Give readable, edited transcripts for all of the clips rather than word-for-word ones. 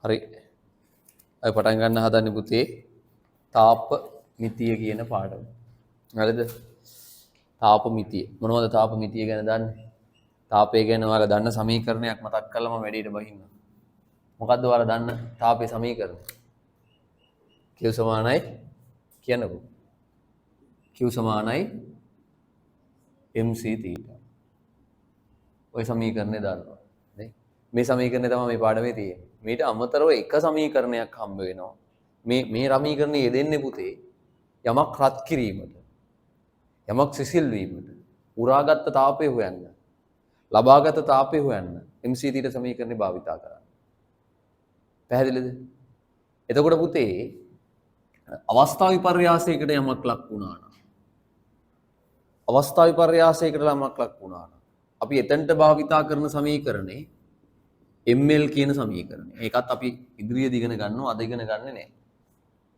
හරි. අපි පටන් ගන්න හදන්නේ පුතේ තාප මිතිය කියන පාඩම. හරිද? තාප මිතිය. මොනවද තාප මිතිය ගැන දන්නේ? තාපය ගැන ඔයාලා දන්න සමීකරණයක් මතක් කරලා මම වැඩියට බහින්න. මොකද්ද ඔයාලා දන්න තාපේ සමීකරණය? Q සමානයි කියන්නකෝ. Q සමානයි mc θ. ඔය සමීකරණය දන්නවා. නේ? මේ සමීකරණය තමයි මේ පාඩමේ තියෙන්නේ. මේට අමතරව එක සමීකරණයක් හම්බ වෙනවා. මේ සමීකරණය යෙදෙන්නේ පුතේ යමක් රත් කිරීමට. යමක් සිසිල් වීමට. උරාගත් තාපය හොයන්න. ලබාගත් තාපය හොයන්න mc θ සමීකරණය භාවිතා කරන්න. පැහැදිලිද? එතකොට පුතේ අවස්ථා විපර්යාසයකට යමක් ලක් වුණා නම් අවස්ථා විපර්යාසයකට යමක් ලක් වුණා නම් අපි එතනට භාවිතා කරන සමීකරණේ ml කියන සමීකරණය. ඒකත් අපි ඉදිරියේ දිගන ගන්නවා අද ඉගෙන ගන්නෙ නෑ.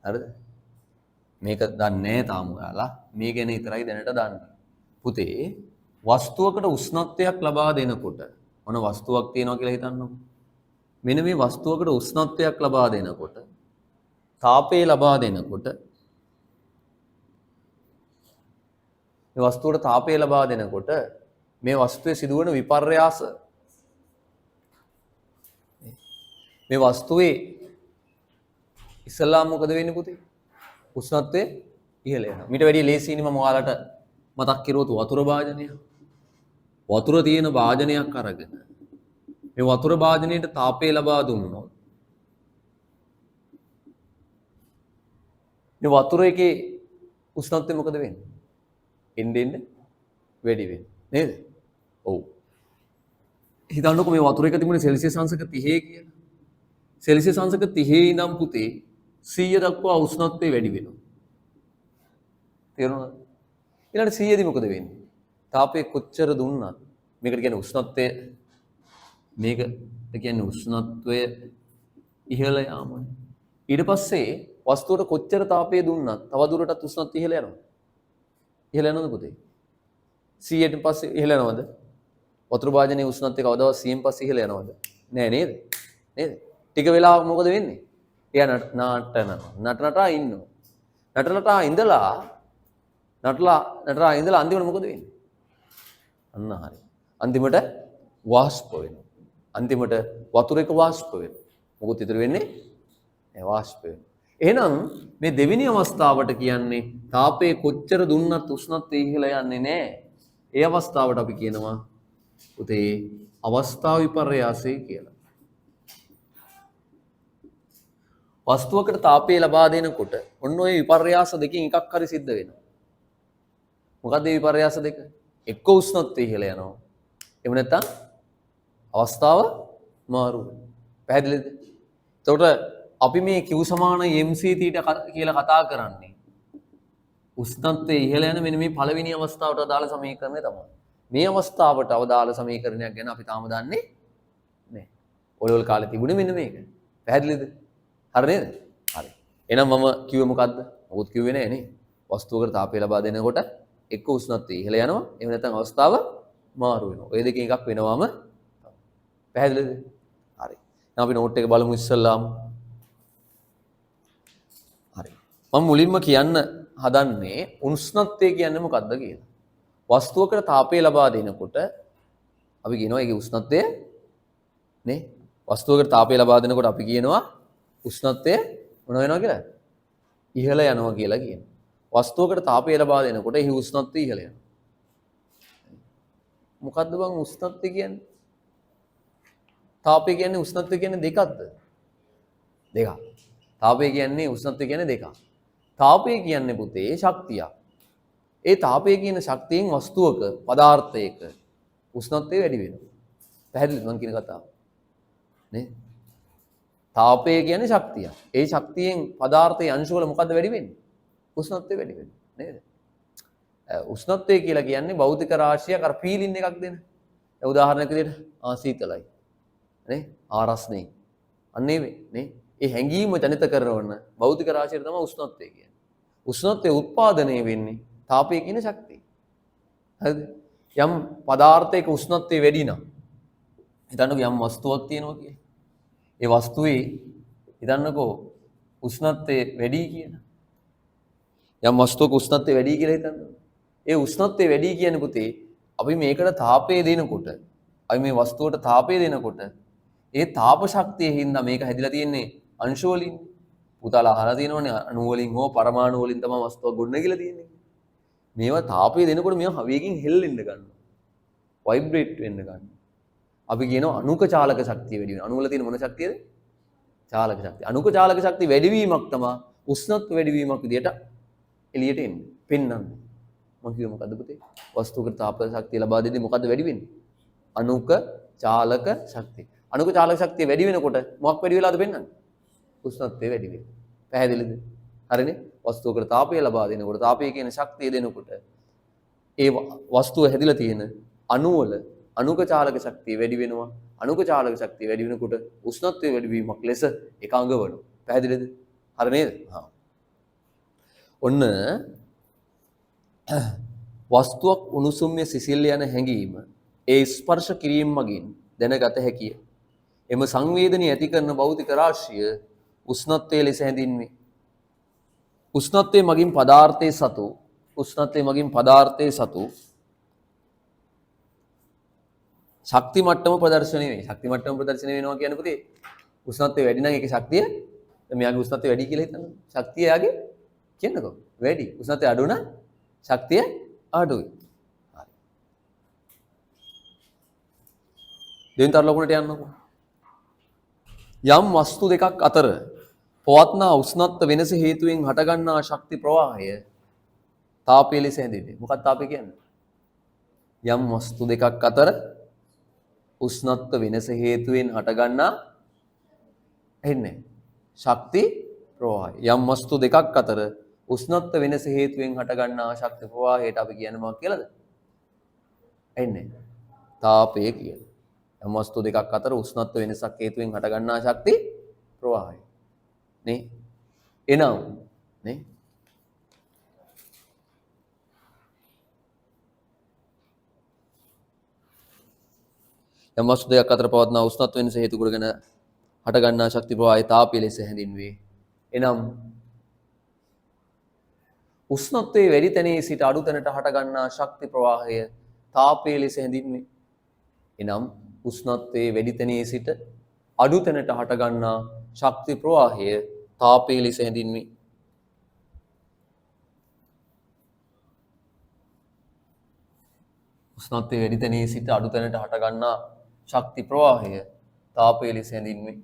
හරිද? මේක දන්නේ නෑ තාම ඔයාලා. මේ ගැන විතරයි දැනට දන්නේ. පුතේ වස්තුවකට උෂ්ණත්වයක් ලබා දෙනකොට මොන වස්තුවක් තියෙනවා කියලා හිතන්නකෝ. මෙන්න මේ වස්තුවකට උෂ්ණත්වයක් ලබා දෙනකොට තාපය ලබා දෙනකොට මේ වස්තුවට තාපය ලබා දෙනකොට මේ වස්තුවේ සිදුවන විපර්යාස මේ වස්තුවේ ඉස්සල්ලාම මොකද වෙන්නේ පුතේ? උෂ්ණත්වය ඉහළ යනවා. මීට වැඩිය ලේසියිනේ මම ඔයාලට මතක් කරුවොත් වතුර භාජනය. වතුර තියෙන භාජනයක් අරගෙන මේ වතුර භාජනයට තාපය ලබා දුන්නොත් මේ වතුර එකේ උෂ්ණත්වය මොකද වෙන්නේ? එන්න වැඩි වෙන්නේ නේද? ඔව්. හිතන්නකෝ මේ වතුර එක තිබුණේ සෙල්සියස් අංශක 30 කියලා. සෙල්සියස් අංශක 30 ඉඳන් පුතේ 100 දක්වා උෂ්ණත්වය වැඩි වෙනවා. තේරුණාද? ඊළඟට 100 දී මොකද වෙන්නේ? තාපය කොච්චර දුන්නත් මේකට කියන්නේ උෂ්ණත්වය මේකට කියන්නේ උෂ්ණත්වය ඉහළ යාමයි. ඊට පස්සේ වස්තුවට කොච්චර තාපය දුන්නත් තව දුරටත් උෂ්ණත්වය ඉහළ යනවා. ඉහළ යනවද පුතේ? 100න් පස්සේ ඉහළ යනවද? වතුර භාජනයේ උෂ්ණත්වය කවදාවත් 100න් පස්සේ ඉහළ යනවද? නෑ නේද? නේද? ටික වෙලාවක් මොකද වෙන්නේ? එයා නටනටා ඉන්නවා. නටනටා ඉඳලා අන්තිමට මොකද වෙන්නේ? අන්න හරි. අන්තිමට වාෂ්ප වෙනවා. අන්තිමට වතුර එක වාෂ්ප වෙනවා. මොකද ඉතුරු වෙන්නේ? නෑ වාෂ්ප වෙනවා. එහෙනම් මේ දෙවෙනි අවස්ථාවට කියන්නේ තාපය කොච්චර දුන්නත් උෂ්ණත්වය ඉහළ යන්නේ නෑ. ඒ අවස්ථාවට අපි කියනවා පුතේ අවස්ථා විපර්යාසය කියලා. වස්තුවකට තාපය ලබා දෙනකොට ඔන්න ඔය විපර්යාස දෙකෙන් එකක් හරි සිද්ධ වෙනවා. මොකක්ද මේ විපර්යාස දෙක? එක්ක උෂ්ණත්වය ඉහළ යනවා. එහෙම නැත්නම් අවස්ථාව මාරු වෙනවා. පැහැදිලිද? එතකොට අපි මේ Q සමාන mc θ කියලා කතා කරන්නේ උෂ්ණත්වය ඉහළ යන මෙන්න මේ පළවෙනි අවස්ථාවට අදාළ සමීකරණය තමයි. මේ අවස්ථාවට අදාළ සමීකරණයක් ගැන අපි තාම දන්නේ නැහැ. ඔයවල් කාලේ තිබුණේ මෙන්න මේක. පැහැදිලිද? හරි නේද? හරි. එහෙනම් මම කිව්වේ මොකද්ද? මොකුත් කිව්වේ නැහැ නේ. වස්තුවකට තාපය ලබා දෙනකොට එක්ක උෂ්ණත්වය ඉහළ යනවා. එහෙම නැත්නම් අවස්ථාව මාරු වෙනවා. ඔය දෙකෙන් එකක් වෙනවම පැහැදිලිද? හරි. දැන් අපි නෝට් එක බලමු ඉස්සල්ලාම. හරි. මම මුලින්ම කියන්න හදන්නේ උෂ්ණත්වය කියන්නේ මොකක්ද කියලා. වස්තුවකට තාපය ලබා දෙනකොට අපි කියනවා ඒකේ උෂ්ණත්වය නේ. වස්තුවකට තාපය ලබා දෙනකොට අපි කියනවා උෂ්ණත්වය මොන වෙනවා කියලා? ඉහළ යනවා කියලා කියනවා. වස්තුවකට තාපය ලබා දෙනකොට එහි උෂ්ණත්වය ඉහළ යනවා. මොකද්ද බං උෂ්ණත්වය කියන්නේ? තාපය කියන්නේ උෂ්ණත්වය කියන්නේ දෙකක්ද? දෙකක්. තාපය කියන්නේ උෂ්ණත්වය කියන්නේ දෙකක්. තාපය කියන්නේ පුතේ ශක්තියක්. ඒ තාපය කියන ශක්තියෙන් වස්තුවක පදාර්ථයක උෂ්ණත්වය වැඩි වෙනවා. පැහැදිලිද මං කියන කතාව? නේ? තාපය කියන්නේ ශක්තියක්. ඒ ශක්තියෙන් පදාර්ථයේ අංශ වල මොකද්ද වැඩි වෙන්නේ? උෂ්ණත්වය වැඩි වෙනවා. නේද? උෂ්ණත්වය කියලා කියන්නේ භෞතික රාශියක් අර ෆීලින් එකක් දෙන. උදාහරණයක් විදිහට සීතලයි. නේ? ආරස්නේ. අන්න නේ? ඒ හැඟීම ජනිත කරන භෞතික රාශියට තමයි උෂ්ණත්වය කියන්නේ. උෂ්ණත්වය උත්පාදනය වෙන්නේ තාපය කියන ශක්තිය. හරිද? යම් පදාර්ථයක උෂ්ණත්වය වැඩි නම් හිතන්නකෝ යම් වස්තුවක් තියෙනවා කියලා. ඒ වස්තුවේ හිතන්නකෝ උෂ්ණත්වය වැඩි කියන. යම් වස්තුවක උෂ්ණත්වය වැඩි කියලා හිතන්න. ඒ උෂ්ණත්වය වැඩි කියන්නේ පුතේ අපි මේකට තාපය දෙනකොට අපි මේ වස්තුවට තාපය දෙනකොට ඒ තාප ශක්තිය හින්දා මේක හැදිලා තියෙන්නේ අංශු වලින්. පුතාලා අහලා තියෙනවනේ අණු වලින් හෝ පරමාණු වලින් තමයි වස්තුව ගොඩනැගිලා තියෙන්නේ. මේවා තාපය දෙනකොට මේවා වේගෙන් හෙල්ලෙන්න ගන්නවා. වයිබ්‍රේට් වෙන්න ගන්නවා. අපි කියනවා අණුක චාලක ශක්තිය වැඩි වෙනවා. අණු වල තියෙන මොන ශක්තියද? චාලක ශක්තිය. අණුක චාලක ශක්තිය වැඩි වීමක් තමයි උෂ්ණත්ව වැඩි වීමක් විදියට එළියට එන්නේ. පෙන්වන්නේ. මම කිව්ව මොකද්ද පුතේ? වස්තුවකට තාප ශක්තිය ලබා දෙද්දී මොකද්ද වැඩි වෙන්නේ? අණුක චාලක ශක්තිය. අණුක චාලක ශක්තිය වැඩි වෙනකොට මොකක් වැඩි වෙලාද පෙන්වන්නේ? උෂ්ණත්වය වැඩි වෙනවා. පැහැදිලිද? හරිනේ? වස්තුවකට තාපය ලබා දෙනකොට තාපය කියන ශක්තිය දෙනකොට ඒ වස්තුව හැදිලා තියෙන අණු වල අණුක චාලක ශක්තිය වැඩි වෙනවා. අණුක චාලක ශක්තිය වැඩි වෙනකොට උෂ්ණත්වය වැඩි වීමක් ලෙස එකඟ වෙනවා. පැහැදිලිද? හරි නේද? හා. ඔන්න වස්තුවක් උණුසුම්ය සිසිල් යන හැඟීම ඒ ස්පර්ශ කිරීම මගින් දැනගත හැකිය. එම සංවේදනීය ඇති කරන භෞතික රාශිය උෂ්ණත්වයේ ලෙස හැඳින්වේ. උෂ්ණත්වයේ මගින් පදාර්ථයේ සතු ශක්ති මට්ටම ප්‍රදර්ශනය වේ. ශක්ති මට්ටම ප්‍රදර්ශනය වෙනවා කියන්නේ පුතේ උෂ්ණත්වය වැඩි නම් ඒකේ ශක්තිය මෙයාගේ උෂ්ණත්වය වැඩි කියලා හිතන්න. ශක්තිය යාගේ කියන්නකෝ වැඩි. උෂ්ණත්වය අඩු නම් ශක්තිය අඩුයි. හරි. දෙවෙනි තර ලකුණට යන්නකෝ. යම් වස්තු දෙකක් අතර පවත්නා උෂ්ණත්ව වෙනස හේතුවෙන් හටගන්නා ශක්ති ප්‍රවාහය තාපය ලෙස හැඳින්වේ. මොකක්ද තාපය කියන්නේ? යම් වස්තු දෙකක් අතර උෂ්ණත්ව වෙනස හේතුවෙන් හටගන්නා එන්නේ ශක්ති ප්‍රවාහය. යම් වස්තු දෙකක් අතර උෂ්ණත්ව වෙනස හේතුවෙන් හටගන්නා ශක්ති ප්‍රවාහයට අපි කියන්නේ මොකක්ද කියලාද? එන්නේ තාපය කියලා. යම් වස්තු දෙකක් අතර උෂ්ණත්ව වෙනසක් හේතුවෙන් හටගන්නා ශක්ති ප්‍රවාහය. නේ? එනම් නේ? යම් වස්තු දෙකක් අතර පවත්නා උෂ්ණත්ව වෙනස හේතු කරගෙන හටගන්නා ශක්ති ප්‍රවාහය තාපය ලෙස හැඳින්වේ. එනම් උෂ්ණත්වයේ වැඩි තැනේ සිට අඩු තැනට හටගන්නා ශක්ති ප්‍රවාහය තාපය ලෙස හැඳින්වේ. එනම් උෂ්ණත්වයේ වැඩි තැනේ සිට අඩු තැනට හටගන්නා ශක්ති ප්‍රවාහය තාපය ලෙස හැඳින්වේ. උෂ්ණත්වයේ වැඩි තැනේ සිට අඩු තැනට හටගන්නා ශක්ති ප්‍රවාහය තාපය ලෙස හැඳින්වේ.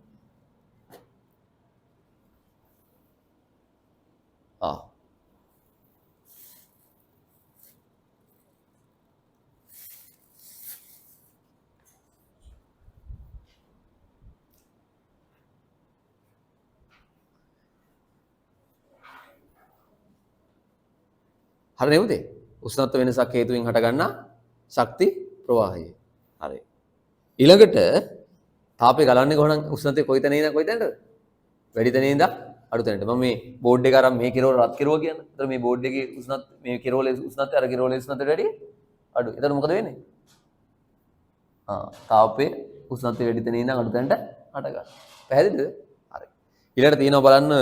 හරි නේද? උෂ්ණත්ව වෙනසක් හේතුවෙන් හටගන්නා ශක්ති ප්‍රවාහය. හරි. ඊළඟට තාපය ගලන්නේ කොහොනම් උෂ්ණත්වය කොයි තැනින්ද කොයි තැනටද? වැඩි තැනින්ද අඩු තැනට. මම මේ බෝඩ් එක අරන් මේ කෙරවල රත් කෙරුවා කියන්නේ. ඒතර මේ බෝඩ් එකේ උෂ්ණත්වය මේ කෙරවල උෂ්ණත්වය අර කෙරවල උෂ්ණත්වයට වැඩි අඩු. ඒතර මොකද වෙන්නේ? තාපයේ උෂ්ණත්වය වැඩි තැනින්ද අඩු තැනට හටගන්නවා. පැහැදිලිද? හරි. ඊළඟට තියෙනවා බලන්න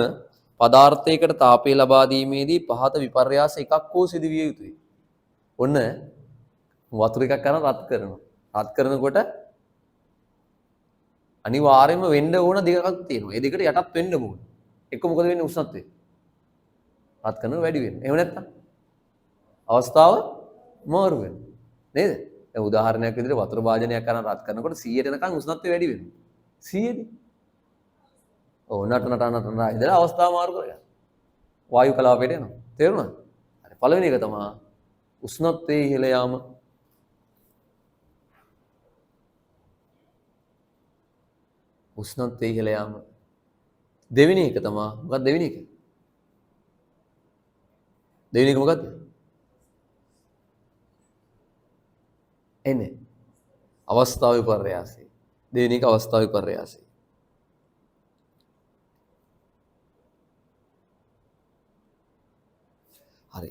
පදාර්ථයකට තාපය ලබා දීමේදී පහත විපර්යාස එකක් හෝ සිදුවිය යුතුයි. ඔන්න වතුර එකක් කරන් රත් කරනවා. රත් කරනකොට අනිවාර්යයෙන්ම වෙන්න ඕන දෙකක් තියෙනවා. ඒ දෙකට යටත් වෙන්න ඕන. එක මොකද වෙන්නේ උෂ්ණත්වය? රත් කරනකොට වැඩි වෙනවා. එහෙම නැත්නම් අවස්ථාව මාරු වෙනවා. නේද? දැන් උදාහරණයක් විදිහට වතුර භාජනයක් කරන් රත් කරනකොට 100ට එනකන් උෂ්ණත්වය වැඩි වෙනවා. 100දී නට ඉඳලා අවස්ථාව මාරු කරගන්න. වායු කලාපයට යනවා. තේරුණාද? හරි. පළවෙනි එක තමයි උෂ්ණත්වයේ ඉහළ යාම. උෂ්ණත්වයේ ඉහළ යාම. දෙවෙනි එක තමයි මොකක්ද දෙවෙනි එක? දෙවෙනි එක මොකක්ද? එන්නේ අවස්ථාව විපර්යාසය. දෙවෙනි එක අවස්ථාව විපර්යාසය. හරි.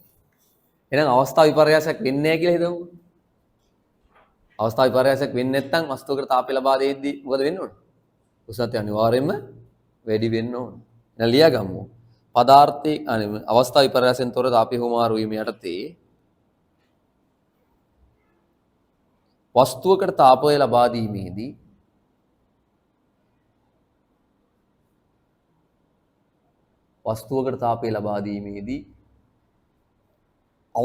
එහෙනම් අවස්ථා විපර්යාසයක් වෙන්නේ නැහැ කියලා හිතමුකෝ. අවස්ථා විපර්යාසයක් වෙන්නේ නැත්නම් වස්තුවකට තාපය ලබා දෙද්දී මොකද වෙන්න ඕන? උෂ්ණත්වය අනිවාර්යයෙන්ම වැඩි වෙන්න ඕන. දැන් ලියාගමු. පදාර්ථයේ අවස්ථා විපර්යාසයෙන් තොර තාපය හෝ මාරු වීම යටතේ වස්තුවකට තාපය ලබා දීමේදී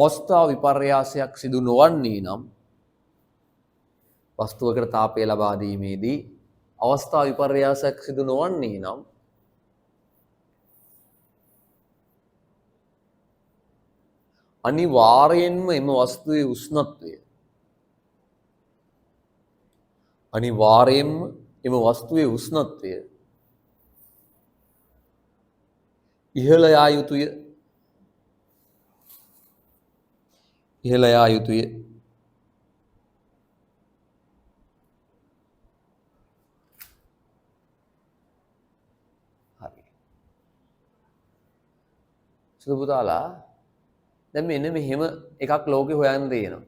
අවස්ථා විපර්යාසයක් සිදු නොවන්නේ නම් අනිවාර්යෙන්ම එම වස්තුවේ උෂ්ණත්වය ඉහළ යා යුතුය. හරි. සුදු පුතාලා දැන් මෙන්න මෙහෙම එකක් ලෝකේ හොයන්න තියෙනවා.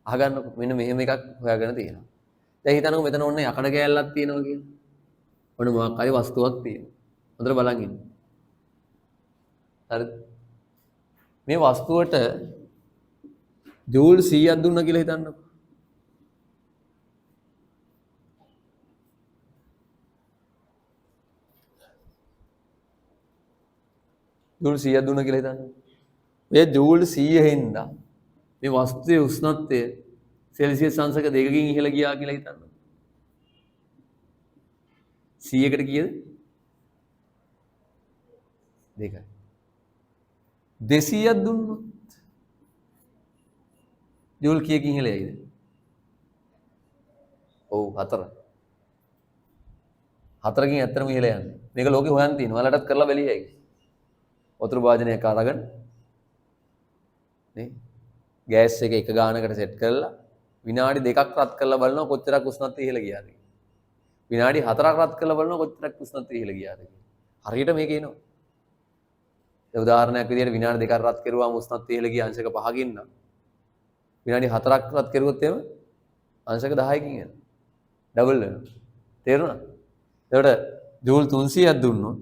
අහගන්නකො මෙන්න මෙහෙම එකක් හොයාගෙන තියෙනවා. දැන් හිතන්නකො මෙතන ඔන්න යකඩ කෑල්ලක් තියෙනවා කියලා. ඔන්න මොකක් හරි වස්තුවක් තියෙනවා. හොඳට බලන් ඉන්න. හරිද? මේ වස්තුවට ජූල් 100ක් දුන්නා කියලා හිතන්නකො. ජූල් 100ක් දුන්නා කියලා හිතන්නකො. මේ ජූල් 100 හින්දා මේ වස්තුවේ උෂ්ණත්වය සෙල්සියස් අංශක 2කින් ඉහළ ගියා කියලා හිතන්නකො. 100කට කීයද? 2යි. 200ක් දුන්නොත් ජූල් කීයකින් ඉහළ යයිද? ඔව් 4. 4කින් ඇත්තටම ඉහළ යන්නේ. මේක ලෝකේ හොයන් තියෙනවා. ඔයාලටත් කරලා බැලිය හැකියි. වතුර භාජනයක් අරගෙන නේ ගෑස් එක ගානකට සෙට් කරලා විනාඩි 2ක් රත් කරලා බලනවා කොච්චරක් උෂ්ණත්වය ඉහළ ගියාද කියලා. විනාඩි 4ක් රත් කරලා බලනවා කොච්චරක් උෂ්ණත්වය ඉහළ ගියාද කියලා. හරියට මේක එනවා. ඒ උදාහරණයක් විදිහට විනාඩි 2ක් රත් කරුවාම උෂ්ණත්වය ඉහළ ගිය අංශක 5කින් නම් විනාඩි 4ක් රත් කරුවොත් එහෙම අංශක 10කින් එනවා. ඩබල් වෙනවා. තේරුණාද? එතකොට ජූල් 300ක් දුන්නොත්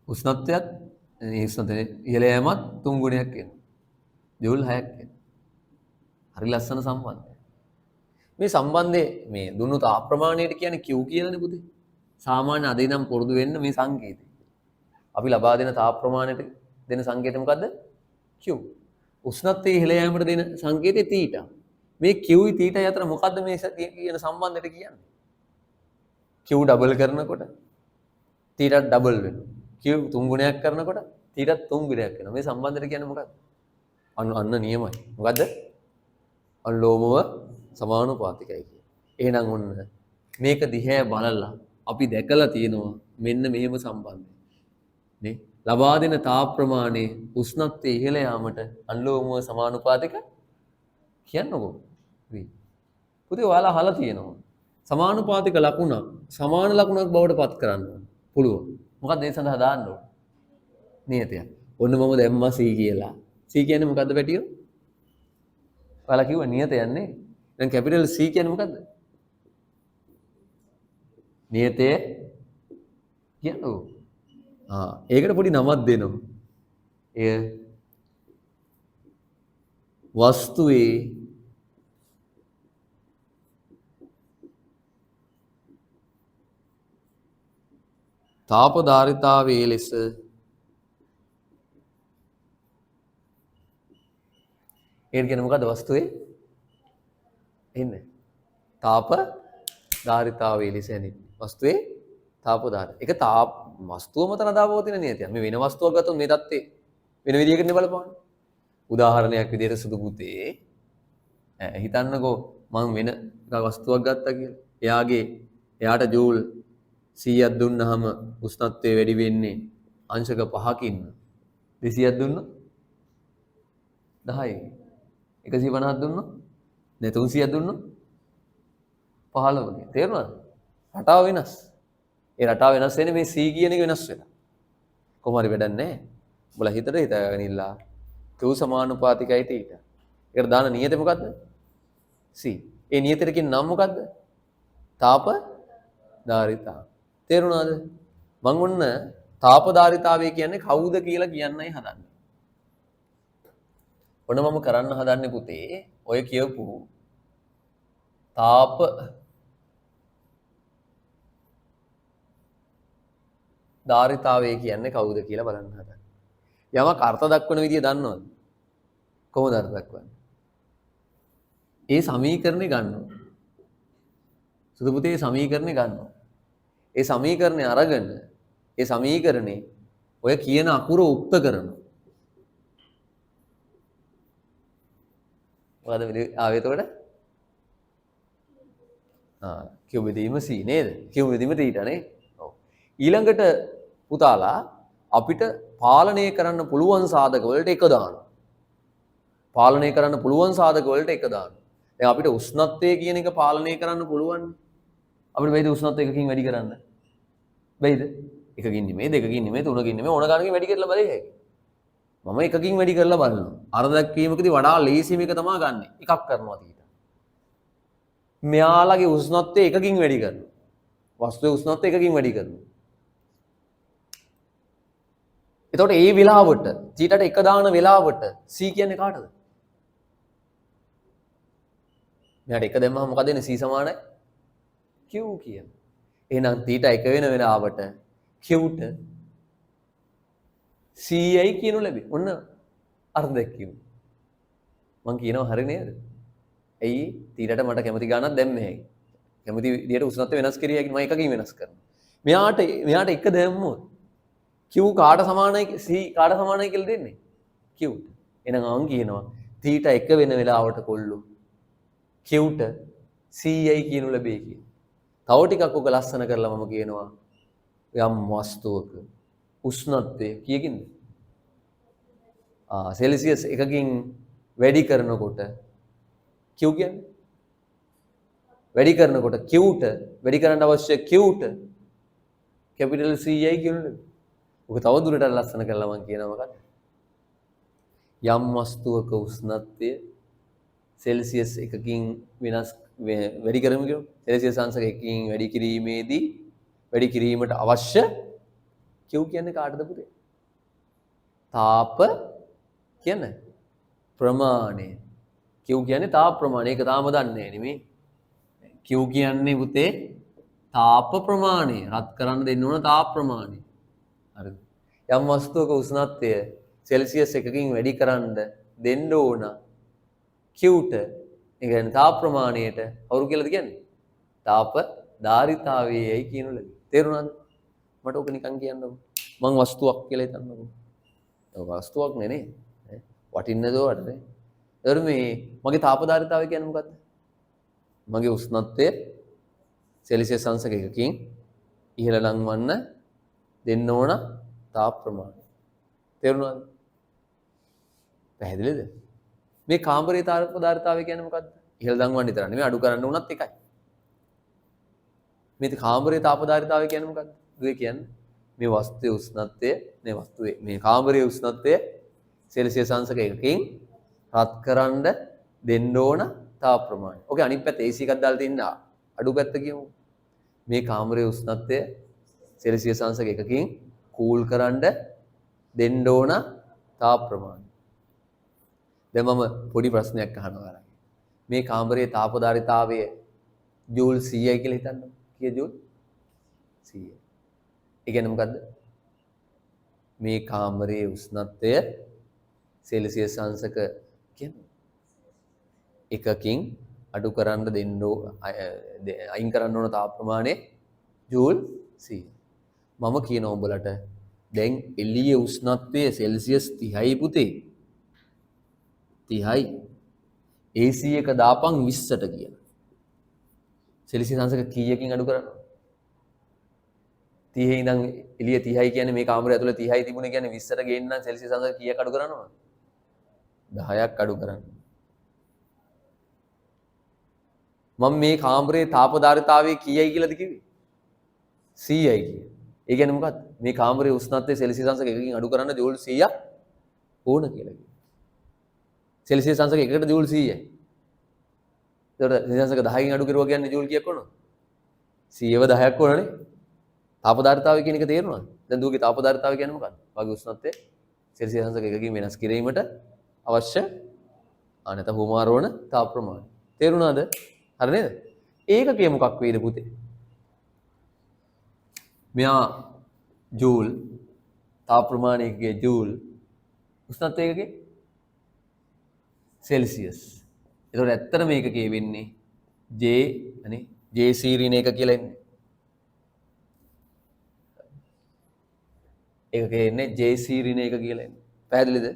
උෂ්ණත්වයත් උෂ්ණත්වය ඉහළ යෑමත් 3 ගුණයක් එනවා. ජූල් 6ක් එනවා. හරි ලස්සන සම්බන්ධයක්. මේ සම්බන්ධයේ මේ දුන්නු තාප ප්‍රමාණයට කියන්නේ Q කියලානේ පුතේ. සාමාන්‍ය අද ඉඳන් පුරුදු වෙන්න මේ සංකේතය. අපි ලබා දෙන තාප ප්‍රමාණයට දෙන සංකේතය මොකද්ද? Q. උෂ්ණත්වයේ ඉහළ යාමට දෙන සංකේතය θ. මේ Q θ අතර මොකද්ද මේ කියන සම්බන්ධයට කියන්නේ? Q ඩබල් කරනකොට θ ඩබල් වෙනවා. Q 3 ගුණයක් කරනකොට θ 3 ගුණයක් වෙනවා. මේ සම්බන්ධයට කියන්නේ මොකද්ද? අන්න නියමයි. මොකද්ද? අනුලෝමව සමානුපාතිකයි කියන්නේ. එහෙනම් ඔන්න මේක දිහා බලලා අපි දැකලා තියෙනවා මෙන්න මෙහෙම සම්බන්ධය. නේ? ලබා දෙන තාප ප්‍රමාණය උෂ්ණත්වයේ ඉහළ යාමට අනුලෝමව සමානුපාතික කියන්නකෝ. පුතේ ඔයාලා අහලා තියෙනවා. සමානුපාතික ලකුණක් සමාන ලකුණක් බවට පත් කරන්න පුළුවන්. මොකක්ද ඒ සඳහා දාන්න ඕන? නියතයක්. ඔන්න මම දැම්මා C කියලා. C කියන්නේ මොකද්ද පැටියෝ? ඔයාලා කිව්වා නියතයක් නේ. දැන් කැපිටල් C කියන්නේ මොකද්ද? නියතය කියන්නකෝ. ඒකට පොඩි නමක් දෙනවා. එය වස්තුවේ තාපධාරිතාවයේ ලෙස ඒකට කියන්නේ මොකද්ද වස්තුවේ? එන්නේ. තාප ධාරිතාවයේ ලෙස එන්නේ. වස්තුවේ තාප ධාරිත. ඒක වස්තුව මත නදාපවතින නියතයක්. මේ වෙන වස්තුවක් ගත්තොත් මේ தත්ත්වේ වෙන විදිහකට බලපාන. උදාහරණයක් විදිහට සුදු පුතේ හිතන්නකෝ මම වෙන වස්තුවක් ගත්තා කියලා. එයාට ජූල් 100ක් දුන්නාම උෂ්ණත්වය වැඩි වෙන්නේ අංශක 5කින්. 200ක් දුන්නොත් 10යි. 150ක් දුන්නොත් නේ 300ක් දුන්නොත් 15කින්. තේරුණාද? රටාව වෙනස්. ඒ රටාව වෙනස් වෙන්නේ මේ C කියන එක වෙනස් වෙලා. කොහොම හරි වැඩක් නැහැ. උඹලා හිතට හිතාගෙන ඉල්ලා Q සමානුපාතිකයි θ. ඒකට දාන නියතය මොකද්ද? C. ඒ නියතෙට කියන නම මොකද්ද? තාප ධාරිතාව. තේරුණාද? මම ඔන්න තාප ධාරිතාවය කියන්නේ කවුද කියලා කියන්නයි හදන්නේ. ඔන්න මම කරන්න හදන්නේ පුතේ ඔය කියපු තාප ධාරිතාවය කියන්නේ කවුද කියලා බලන්න හදන්නේ. යමක් අර්ථ දක්වන විදිය දන්නවද? කොහොමද අර්ථ දක්වන්නේ? ඒ සමීකරණය ගන්නවා. සුදු පුතේ සමීකරණය ගන්නවා. ඒ සමීකරණය අරගෙන ඒ සමීකරණේ ඔය කියන අකුර උක්ත කරනවා. මොකද ආවේ එතකොට? කියු බෙදීම C නේද? කියු බෙදීම θ නේ. ඔව්. ඊළඟට පුතාලා අපිට පාලනය කරන්න පුළුවන් සාධක වලට එක දානවා. පාලනය කරන්න පුළුවන් සාධක වලට එක දානවා. දැන් අපිට උෂ්ණත්වය කියන එක පාලනය කරන්න පුළුවන්. අපිට බැයිද උෂ්ණත්වය එකකින් වැඩි කරන්න? බැයිද? එකකින් නෙමෙයි, දෙකකින් නෙමෙයි, තුනකින් නෙමෙයි, ඕන ගානකින් වැඩි කරලා බලේ හැකියි. මම එකකින් වැඩි කරලා බලනවා. අර දැක්වීමකදී වඩා ලේසිම එක තමයි ගන්නෙ. එකක් කරනවා තීට. මෙයාලගේ උෂ්ණත්වය එකකින් වැඩි කරනවා. වස්තුවේ උෂ්ණත්වය එකකින් වැඩි කරනවා. එතකොට ඒ වෙලාවට තීටට එක දාන වෙලාවට C කියන්නේ කාටද? මෙයාට එක දැම්මම මොකද වෙන්නේ? C සමානයි Q කියන. එහෙනම් තීට එක වෙන වෙලාවට Qට CI කියනු ලැබේ. ඔන්න අර්ථ දැක්වීම. මම කියනවා හරි නේද? ඇයි තීටට මට කැමති ගානක් දැම්ම හැකියි. කැමති විදියට උෂ්ණත්වය වෙනස් කරිය හැකියි. මම එකකින් වෙනස් කරනවා. මෙයාට එක දැම්මොත් Q කාට සමානයි C කාට සමානයි කියලා දෙන්නේ? Qට. එහෙනම් මම කියනවා තීට එක වෙන වෙලාවට කොල්ලෝ Qට CI කියනු ලැබේ කියලා. තව ටිකක් ඔක ලස්සන කරලා මම කියනවා යම් වස්තුවක උෂ්ණත්වය කීයකින්ද? සෙල්සියස් එකකින් වැඩි කරනකොට Q කියන්නේ වැඩි කරනකොට Qට වැඩි කරන්න අවශ්‍ය Qට කැපිටල් CI කියනනේ. ඔක තව දුරට ලස්සන කරලා මම කියනවා මොකක්ද? යම් වස්තුවක උෂ්ණත්වය සෙල්සියස් එකකින් වෙනස් වැඩි කරමු කියමු. සෙල්සියස් අංශක එකකින් වැඩි කිරීමේදී වැඩි කිරීමට අවශ්‍ය Q කියන්නේ කාටද පුතේ? තාප කියන්නේ ප්‍රමාණය. Q කියන්නේ තාප ප්‍රමාණය. ඒක තාම දන්නේ නෙමෙයි. Q කියන්නේ පුතේ තාප ප්‍රමාණය. රත් කරන්න දෙන්න ඕන තාප ප්‍රමාණය. හරිද? යම් වස්තුවක උෂ්ණත්වය සෙල්සියස් එකකින් වැඩි කරන්න දෙන්න ඕන Qට ඒ කියන්නේ තාප ප්‍රමාණයට අවුරු කියලාද කියන්නේ? තාප ධාරිතාවයයි කියනු ලැබේ. තේරුණාද? මට ඔක නිකන් කියන්නකො. මං වස්තුවක් කියලා හිතන්නකො. ඔක වස්තුවක් නේ. වටින්නද ඔයාලට? ඒතර මේ මගේ තාප ධාරිතාවය කියන්නේ මොකද්ද? මගේ උෂ්ණත්වය සෙල්සියස් අංශක එකකින් ඉහළ ලංවන්න දෙන්න ඕන තාප ප්‍රමාණය. තේරුණාද? පැහැදිලිද? මේ කාමරයේ තාප ධාරිතාවය කියන්නේ මොකද්ද? ඉහළ ලංවන්න විතර නෙමෙයි අඩු කරන්න උනත් එකයි. මේ කාමරයේ තාප ධාරිතාවය කියන්නේ මොකද්ද? දුවේ කියන්නේ මේ වස්තුවේ උෂ්ණත්වය මේ කාමරයේ උෂ්ණත්වය සෙල්සියස් අංශක එකකින් රත් කරන්න දෙන්න ඕන තාප ප්‍රමාණය. ඕකේ අනිත් පැත්ත AC එකක් දාලා තින්න අඩු පැත්ත කියමු. මේ කාමරයේ උෂ්ණත්වය සෙල්සියස් අංශක එකකින් කූල් කරන්න දෙන්න ඕන තාප ප්‍රමාණය. දැන් මම පොඩි ප්‍රශ්නයක් අහනවා ඔයාලගෙන්. මේ කාමරයේ තාප ධාරිතාවය ජූල් 100යි කියලා හිතන්න. කීය ජූල්? 100. ඒ කියන්නේ මොකද්ද? මේ කාමරයේ උෂ්ණත්වය සෙල්සියස් අංශක කියන්නේ එකකින් අඩු කරන්න දෙන්න අයින් කරන්න ඕන තාප ප්‍රමාණය ජූල් 100. මම කියනවා උඹලට දැන් එළියේ උෂ්ණත්වය සෙල්සියස් 30යි පුතේ. 30යි. AC එක දාපන් 20ට කියලා. සෙල්සියස් අංශක කීයකින් අඩු කරනවා? 30 ඉඳන් එළිය 30යි කියන්නේ මේ කාමරය ඇතුලේ 30යි තිබුණේ කියන්නේ 20ට ගේන්න නම් සෙල්සියස් අංශක කීයක් අඩු කරනවද? 10ක් අඩු කරන්න. මම මේ කාමරයේ තාප ධාරිතාවය කීයයි කියලාද කිව්වේ? 100යි කියේ. ඒ කියන්නේ මොකක්ද? මේ කාමරයේ උෂ්ණත්වය සෙල්සියස් අංශක එකකින් අඩු කරන්න ජූල් 100ක් ඕන කියලා කිව්වා. සෙල්සියස් අංශක එකකට ජූල් 100යි. ඒතකොට සෙල්සියස් අංශක 10කින් අඩු කරුවා කියන්නේ ජූල් කීයක් වුණාද? 100ව 10ක් වුණානේ. තාපදාර්ථතාවය කියන එක තේරුණාද? දැන් දුවගේ තාපදාර්ථතාවය කියන්නේ මොකක්ද? වාගේ උෂ්ණත්වය සෙල්සියස් අංශක එකකින් වෙනස් කිරීමට අවශ්‍ය නැත්නම් හුමාරවන තාප ප්‍රමාණය. තේරුණාද? හරි නේද? ඒකකය මොකක් වේද පුතේ? මෙයා ජූල් තාප ප්‍රමාණයකගේ ජූල් උෂ්ණත්වය එකකේ සෙල්සියස්. ඒතකොට ඇත්තට මේකකේ වෙන්නේ J අනේ J සීරීන එක කියලා එන්නේ. ඒකකේ එන්නේ J සීරීන එක කියලා එන්නේ. පැහැදිලිද?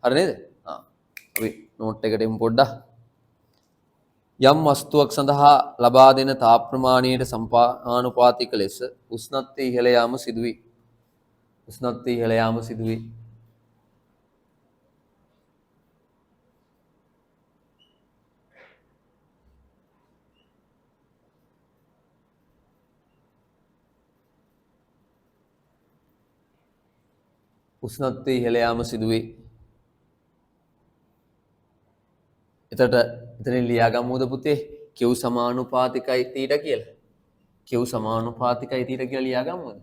හරි නේද? අපි නෝට් එකට එමු පොඩ්ඩක්. යම් වස්තුවක් සඳහා ලබා දෙන තාප ප්‍රමාණයට සමානුපාතික ලෙස උෂ්ණත්වය ඉහළ යාම සිදුවේ. උෂ්ණත්වය ඉහළ යාම සිදුවේ. උෂ්ණත්වය ඉහළ යාම සිදුවේ. එතකොට එතනින් ලියාගමුද පුතේ Q සමානුපාතිකයි තීට කියලා. Q සමානුපාතිකයි තීට කියලා ලියාගමුද?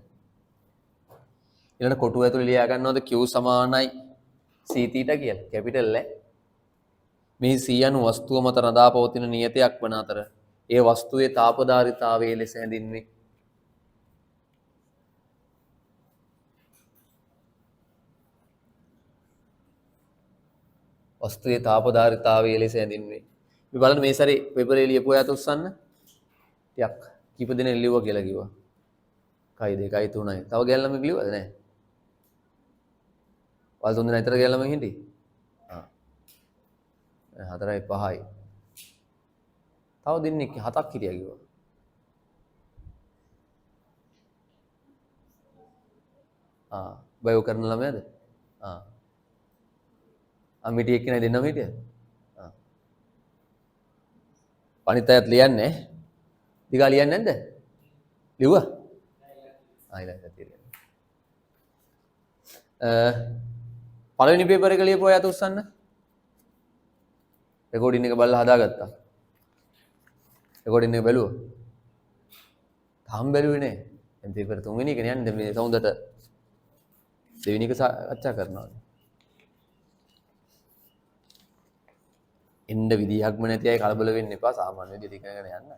ඊළඟ කොටුව ඇතුලේ ලියා ගන්නවද Q සමානයි C තීට කියලා. කැපිටල් ඈ. මේ C anu වස්තුව මත රඳා පවතින නියතයක් වන අතර ඒ වස්තුවේ තාපධාරිතාවයේ ලෙස හැඳින්වේ. වස්තුවේ තාපධාරිතාවයේ ලෙස හැඳින්වේ. අපි බලන්න මේ සැරේ පේපරේ ලියපු අයත් උස්සන්න. ටිකක් කීප දෙනෙක් ලියුවා කියලා කිව්වා. 1 2 3යි. තව ගෑල්ලම ලියුවද නැහැ? වල් 3 දෙනා විතර ගෑල්ලම හිටියේ. 4යි 5යි. තව දෙන්නෙක් 7ක් හිටියා කිව්වා. බයෝ කරන ළමයාද? අමිටි එක්කෙනා දෙන්නම හිටියද? අනිත් අයත් ලියන්නේ. දිගා ලියන්නේ නැද්ද? ලිව්වා? ඊළඟට තියෙනවා. පළවෙනි පේපර් එක ලියපුවා යාත උස්සන්න. රෙකෝඩින් එක බලලා හදාගත්තා. රෙකෝඩින් එක බැලුවා. තාම බැලුවේ නෑ. දැන් පේපර් 3 වෙනි එකනේ යන්නේ. මේ සෞන්දර්යත දෙවෙනි එක සාකච්ඡා කරනවා. එන්න විදිහක්ම නැති අය කලබල වෙන්න එපා. සාමාන්‍ය විදිහට ඉගෙනගෙන යන්න.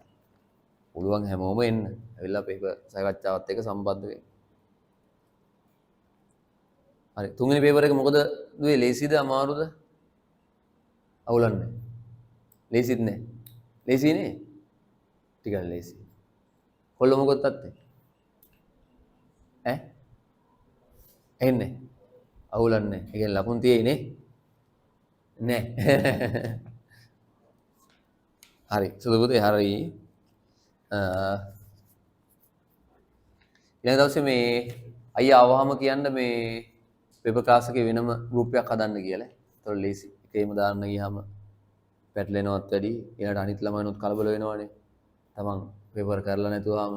පුළුවන් හැමෝම එන්න. ඇවිල්ලා පේපර් සාකච්ඡාවත් එක්ක සම්බන්ධ වෙන්න. හරි. තුන්වෙනි පේපර් එක මොකද දුවේ ලේසිද අමාරුද? අවුලන්නේ. ලේසිත් නෑ. ලේසි නේ? ටිකක් ලේසි. කොල්ල මොකද තත්ත්වය? ඈ? එන්නේ. අවුලන්නේ. ඒ කියන්නේ ලකුණු තියෙයි නේ? නෑ. හරි. සුදු පුතේ හරි. ඊළඟ දවසේ මේ අයියා ආවහම කියන්න මේ පේපර් ක්ලාස් එකේ වෙනම ගෲප් එකක් හදන්න කියලා. ඒතකොට ලේසි. එකේම දාන්න ගියාම පැටලෙනවත් වැඩි. ඊළඟට අනිත් ළමයිනුත් කලබල වෙනවනේ. තමන් පේපර් කරලා නැතුවාම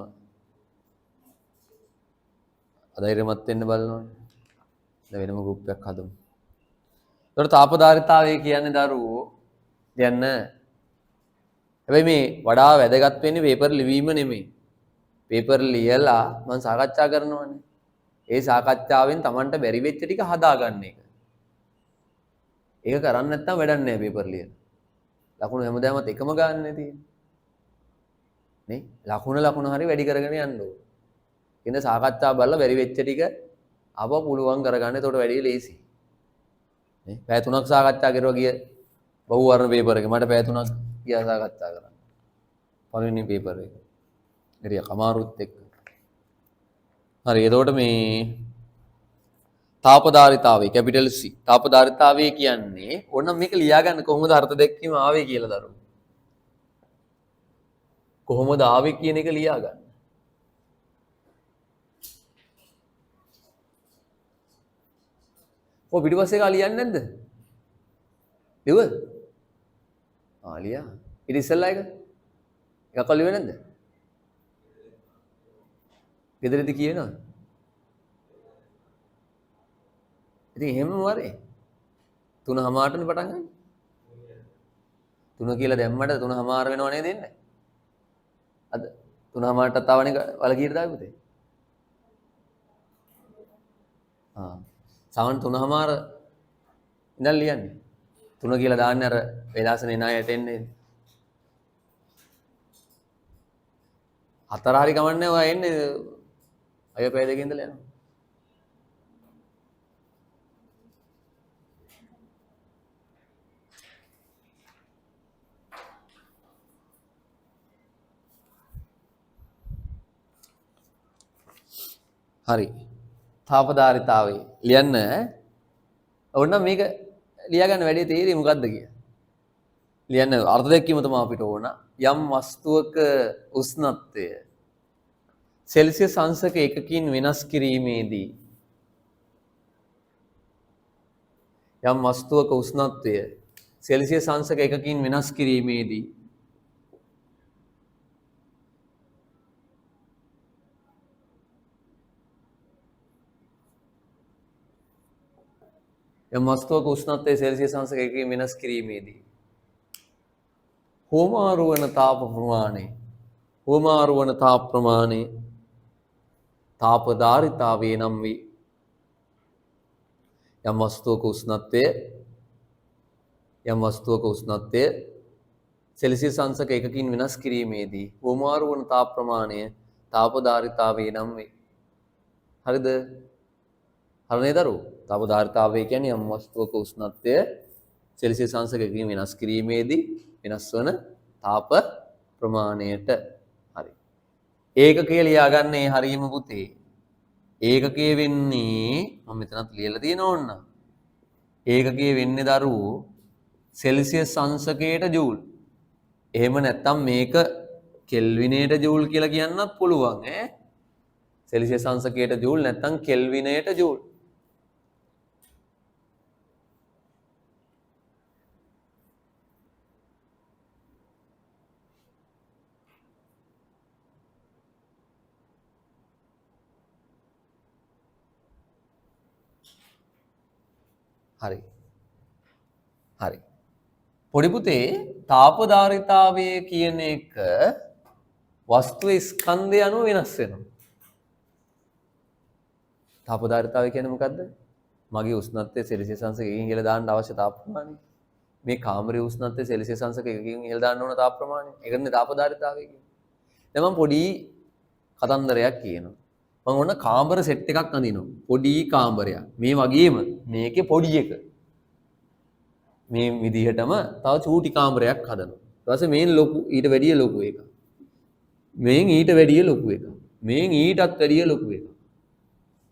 අධෛර්යමත් වෙන්න බලනවනේ. දැන් වෙනම ගෲප් එකක් හදමු. ඒතකොට තාපධාරිතාවය කියන්නේ දරුවෝ දැන් හැබැයි මේ වඩා වැදගත් වෙන්නේ පේපර් ලිවීම නෙමෙයි. පේපර් ලියලා මම සාකච්ඡා කරනවානේ. ඒ සාකච්ඡාවෙන් Tamanට බැරි වෙච්ච ටික හදාගන්න එක. ඒක කරන්නේ නැත්නම් වැඩක් නැහැ පේපර් ලියලා. ලකුණු හැමදාමත් එකම ගන්නනේ තියෙන්නේ. නේ? ලකුණ හරි වැඩි කරගෙන යන්න ඕනේ. ඉතින් සාකච්ඡා බලලා බැරි වෙච්ච ටික ආපහු පුළුවන් කරගන්න. එතකොට වැඩි ලේසි. නේ? පැය 3ක් සාකච්ඡා කරුවා ගිය බහුවර්ණ පේපර් එක. මට පැය 3ක් ගියා සාකච්ඡා කරන්න. පළවෙනි පේපර් එක. හරිය අමාරුත් එක්ක. හරි එතකොට මේ තාපධාරිතාවය කැපිටල් C තාපධාරිතාවය කියන්නේ ඕනම් මේක ලියා ගන්න කොහොමද අර්ථ දැක්වීම ආවේ කියලා දරුවෝ. කොහොමද ආවේ කියන එක ලියා ගන්න. ඔය පිටිපස්සේ කා ලියන්නේ නැද්ද? ලියුවද? ලියා. ඊට ඉස්සෙල්ලා එක එකක් ලියුවේ නැද්ද? ගෙදරදී කියනවද? ඉතින් එහෙමම වරේ. 3:00ටනේ පටන් ගන්න. 3 කියලා දැම්මට 3:00 වෙනව නේද එන්නේ? අද 3:00ටත් ආවනේ වලකීට දාපු පුතේ. සමන් 3:00 ඉඳන් ලියන්නේ. 3 කියලා දාන්නේ අර වේලාසන එන අයට එන්නේ. 4 හරි කමන්නේ ඔයා එන්නේ. අය පැය දෙකේ ඉඳලා යනවා. හරි. තාපදාරිතාවේ ලියන්න ඕන මේක ලියා ගන්න වැඩේ තේරෙයි මොකද්ද කියලා. ලියන්න අර්ථ දැක්වීම තමයි අපිට ඕන. යම් වස්තුවක උෂ්ණත්වය සෙල්සියස් අංශක එකකින් වෙනස් කිරීමේදී යම් වස්තුවක උෂ්ණත්වය සෙල්සියස් අංශක එකකින් වෙනස් කිරීමේදී යම් වස්තුවක උෂ්ණත්වය සෙල්සියස් අංශක එකකින් වෙනස් කිරීමේදී හෝමාරු වන තාප ප්‍රමාණය තාපධාරිතාවේ නම් වේ. යම් වස්තුවක උෂ්ණත්වය සෙල්සියස් අංශක එකකින් වෙනස් කිරීමේදී හෝමාරු වන තාප ප්‍රමාණය තාපධාරිතාවේ නම් වේ. හරිද? හරිනේ දරුවෝ? තාපධාරිතාවය කියන්නේ යම් වස්තුවක උෂ්ණත්වය සෙල්සියස් අංශක එකකින් වෙනස් කිරීමේදී වෙනස් වන තාප ප්‍රමාණයට. හරි. ඒකකය ලියාගන්නේ හරියම පුතේ. ඒකකය වෙන්නේ මම මෙතනත් ලියලා තියෙනවා ඕන්න. ඒකකය වෙන්නේ දරුවෝ සෙල්සියස් අංශකයට ජූල්. එහෙම නැත්නම් මේක කෙල්විනයට ජූල් කියලා කියන්නත් පුළුවන් ඈ. සෙල්සියස් අංශකයට ජූල් නැත්නම් කෙල්විනයට ජූල්. හරි. හරි. පොඩි පුතේ තාපධාරිතාවය කියන එක වස්තුවේ ස්කන්ධය අනුව වෙනස් වෙනවා. තාපධාරිතාවය කියන්නේ මොකද්ද? මගේ උෂ්ණත්වය සෙල්සියස් අංශක 1කින් ඉහළ දාන්න අවශ්‍ය තාප ප්‍රමාණය. මේ කාමරයේ උෂ්ණත්වය සෙල්සියස් අංශක 1කින් ඉහළ දාන්න ඕන තාප ප්‍රමාණය. ඒකනේ තාපධාරිතාවය කියන්නේ. දැන් මම පොඩි කතන්දරයක් කියනවා. මම ඔන්න කාමර සෙට් එකක් අඳිනවා. පොඩි කාමරයක්. මේ වගේම මේකේ පොඩි එක. මේ විදිහටම තව චූටි කාමරයක් හදනවා. ඊට පස්සේ මේන් ලොකු ඊට වැඩිය ලොකු එකක්. මේන් ඊට වැඩිය ලොකු එකක්. මේන් ඊටත් වැඩිය ලොකු එකක්.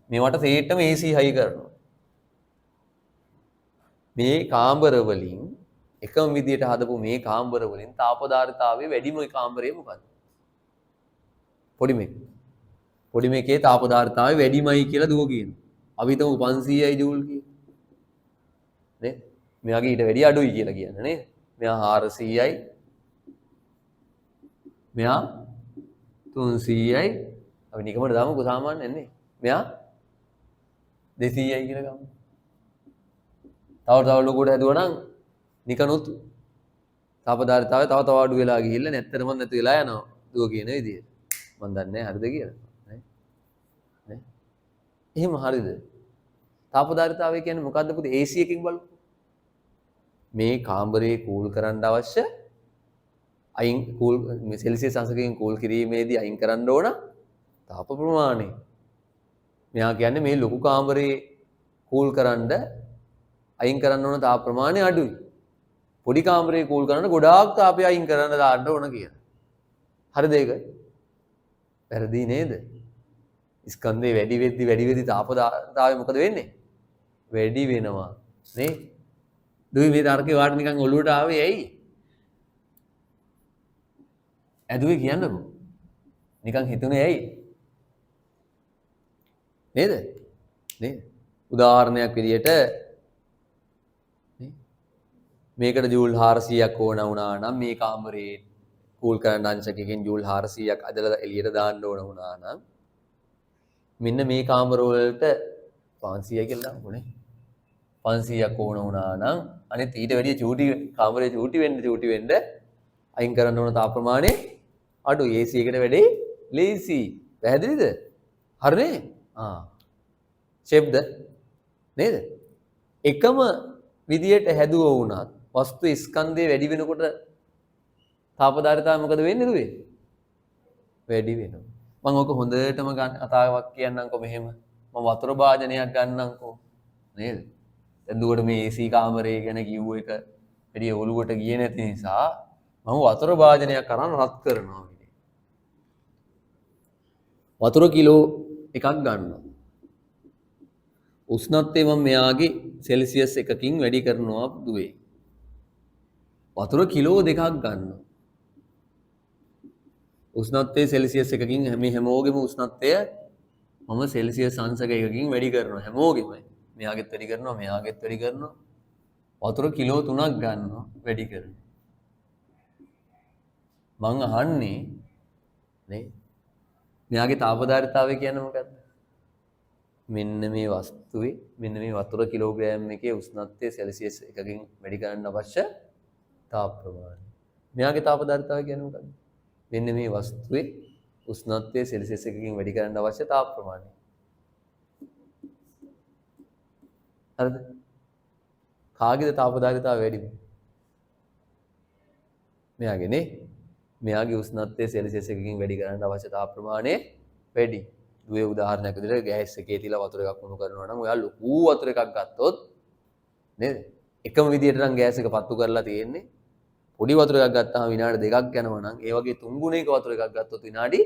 මේවට සේට්ටම AC හයි කරනවා. මේ කාමර වලින් එකම විදිහට හදපු මේ කාමර වලින් තාපධාරිතාවයේ වැඩිම කාමරය මොකද්ද? පොඩි මේක. පොඩි මේකේ තාපධාරිතාවය වැඩිමයි කියලා දුව කියනවා. අපි හිතමු 500යි ජූල් කියලා. නේ? මෙයාගේ ඊට වැඩිය අඩුයි කියලා කියන්නේ නේද? මෙයා 400යි. මෙයා 300යි. අපි නිකමට දාමුකෝ සාමාන්‍යයෙන් නේ. මෙයා 200යි කියලා ගමු. තව ලොකුට හැදුවා නම් නිකනුත් තාපධාරිතාවය තව අඩු වෙලා ගිහිල්ලා නැත්තරම නැතු වෙලා යනවා. දුව කියන විදිහට. මම දන්නේ නැහැ හරිද කියලා. නේ? එහෙම හරිද? තාපධාරිතාවය කියන්නේ මොකද්ද පුතේ? AC එකකින් බලමු. මේ කාමරේ කූල් කරන්න අවශ්‍ය අයින් කූල් සෙල්සියස් අංශකයෙන් කූල් කිරීමේදී අයින් කරන්න ඕන තාප ප්‍රමාණය. මෙයා කියන්නේ මේ ලොකු කාමරේ කූල් කරන්න අයින් කරන්න ඕන තාප ප්‍රමාණය අඩුයි. පොඩි කාමරේ කූල් කරන්න ගොඩාක් තාපය අයින් කරන්න දාන්න ඕන කියලා. හරිද ඒක? වැරදි නේද? ස්කන්ධේ වැඩි වෙද්දි තාපධාරිතාවය මොකද වෙන්නේ? වැඩි වෙනවා නේ? දුයි මේ තර්කේ වාට නිකන් ඔලුවට ආවේ ඇයි? ඇදුවේ කියන්නකෝ. නිකන් හිතුනේ ඇයි? නේද? නේද? උදාහරණයක් විදියට මේකට ජූල් 400ක් ඕන වුණා නම් මේ කාමරේ කූල් කරන්න අංශකකින් ජූල් 400ක් අදලා එළියට දාන්න ඕන වුණා නම් මෙන්න මේ කාමර වලට 500යි කියලා දාමුනේ. 500ක් ඕන වුණා නම් අනිත් ඊට වැඩිය චූටි කාමරේ චූටි වෙන්න අයින් කරන්න ඕන තාප ප්‍රමාණය අඩුයි. AC එකට වැඩි ලේසි. පැහැදිලිද? හරිනේ? ෂේප්ද නේද? එකම විදියට හැදුව වුණත් වස්තු ස්කන්ධය වැඩි වෙනකොට තාපදාරිතාව මොකද වෙන්නේ දුවේ? වැඩි වෙනවා. මම ඔක හොඳටම කතාවක් කියන්නම්කො මෙහෙම. මම වතුර භාජනයක් ගන්නම්කො නේද? දැන් දුවට මේ AC කාමරය ගැන කිව්ව එක වැඩි ඔලුවට ගියේ නැති නිසා මම වතුර භාජනයක් අරන් රත් කරනවා. වතුර කිලෝ එකක් ගන්නවා. උෂ්ණත්වය මම මෙයාගේ සෙල්සියස් එකකින් වැඩි කරනවා දුවේ. වතුර කිලෝ දෙකක් ගන්නවා. උෂ්ණත්වය සෙල්සියස් එකකින් හැමෝගෙම උෂ්ණත්වය මම සෙල්සියස් අංශක එකකින් වැඩි කරනවා. හැමෝගෙම මෙයාගෙත් වැඩි කරනවා, මෙයාගෙත් වැඩි කරනවා. වතුර කිලෝ 3ක් ගන්නවා වැඩි කරනවා. මං අහන්නේ නේ මෙයාගේ තාපදාරිතාවය කියන්නේ මොකක්ද? මෙන්න මේ වස්තුවේ මෙන්න මේ වතුර කිලෝග්‍රෑම් එකේ උෂ්ණත්වය සෙල්සියස් එකකින් වැඩි කරන්න අවශ්‍ය තාප ප්‍රමාණය. මෙයාගේ තාපදාරිතාවය කියන්නේ මොකක්ද? මෙන්න මේ වස්තුවේ උෂ්ණත්වය සෙල්සියස් එකකින් වැඩි කරන්න අවශ්‍ය තාප ප්‍රමාණය. හරිද? කාගේද තාපදාරිතාවය වැඩිම? මෙයාගේ නේ. මෙයාගේ උෂ්ණත්වය සෙල්සියස් එකකින් වැඩි කරන්න අවශ්‍ය තාප ප්‍රමාණය වැඩි. දුවේ උදාහරණයක් විදිහට ගෑස් එකේ තියලා වතුර එකක් උණු කරනවා නම් ඔයා ලොකු වතුර එකක් ගත්තොත් නේද? එකම විදිහට නම් ගෑස් එක පත්තු කරලා තියෙන්නේ. පොඩි වතුර එකක් ගත්තාම විනාඩි 2ක් යනවා නම් ඒ වගේ 3 ගුණයක වතුර එකක් ගත්තොත් විනාඩි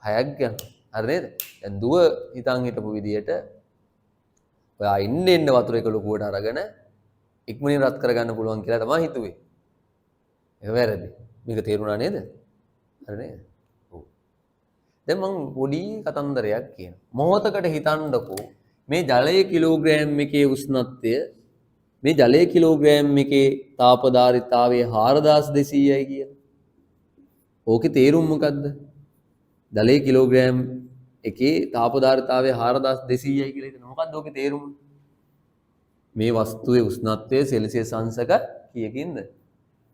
6ක් යනවා. හරි නේද? දැන් දුව හිතන් හිටපු විදිහට ඔයා ඉන්න වතුර එක ලොකුවට අරගෙන ඉක්මනින් රත් කරගන්න පුළුවන් කියලා තමයි හිතුවේ. ඒක වැරදි. මේක තේරුණා නේද? හරි නේද? ඔව්. දැන් මම පොඩි කතන්දරයක් කියනවා. මොහොතකට හිතන්නකෝ මේ ජලයේ කිලෝග්‍රෑම් එකේ උෂ්ණත්වය මේ ජලයේ කිලෝග්‍රෑම් එකේ තාපදාරිතාවය 4200යි කියලා. ඕකේ තේරුම මොකද්ද? ජලයේ කිලෝග්‍රෑම් එකේ තාපදාරිතාවය 4200යි කියලා හිතන මොකද්ද ඕකේ තේරුම? මේ වස්තුවේ උෂ්ණත්වය සෙල්සියස් අංශක කීයකින්ද?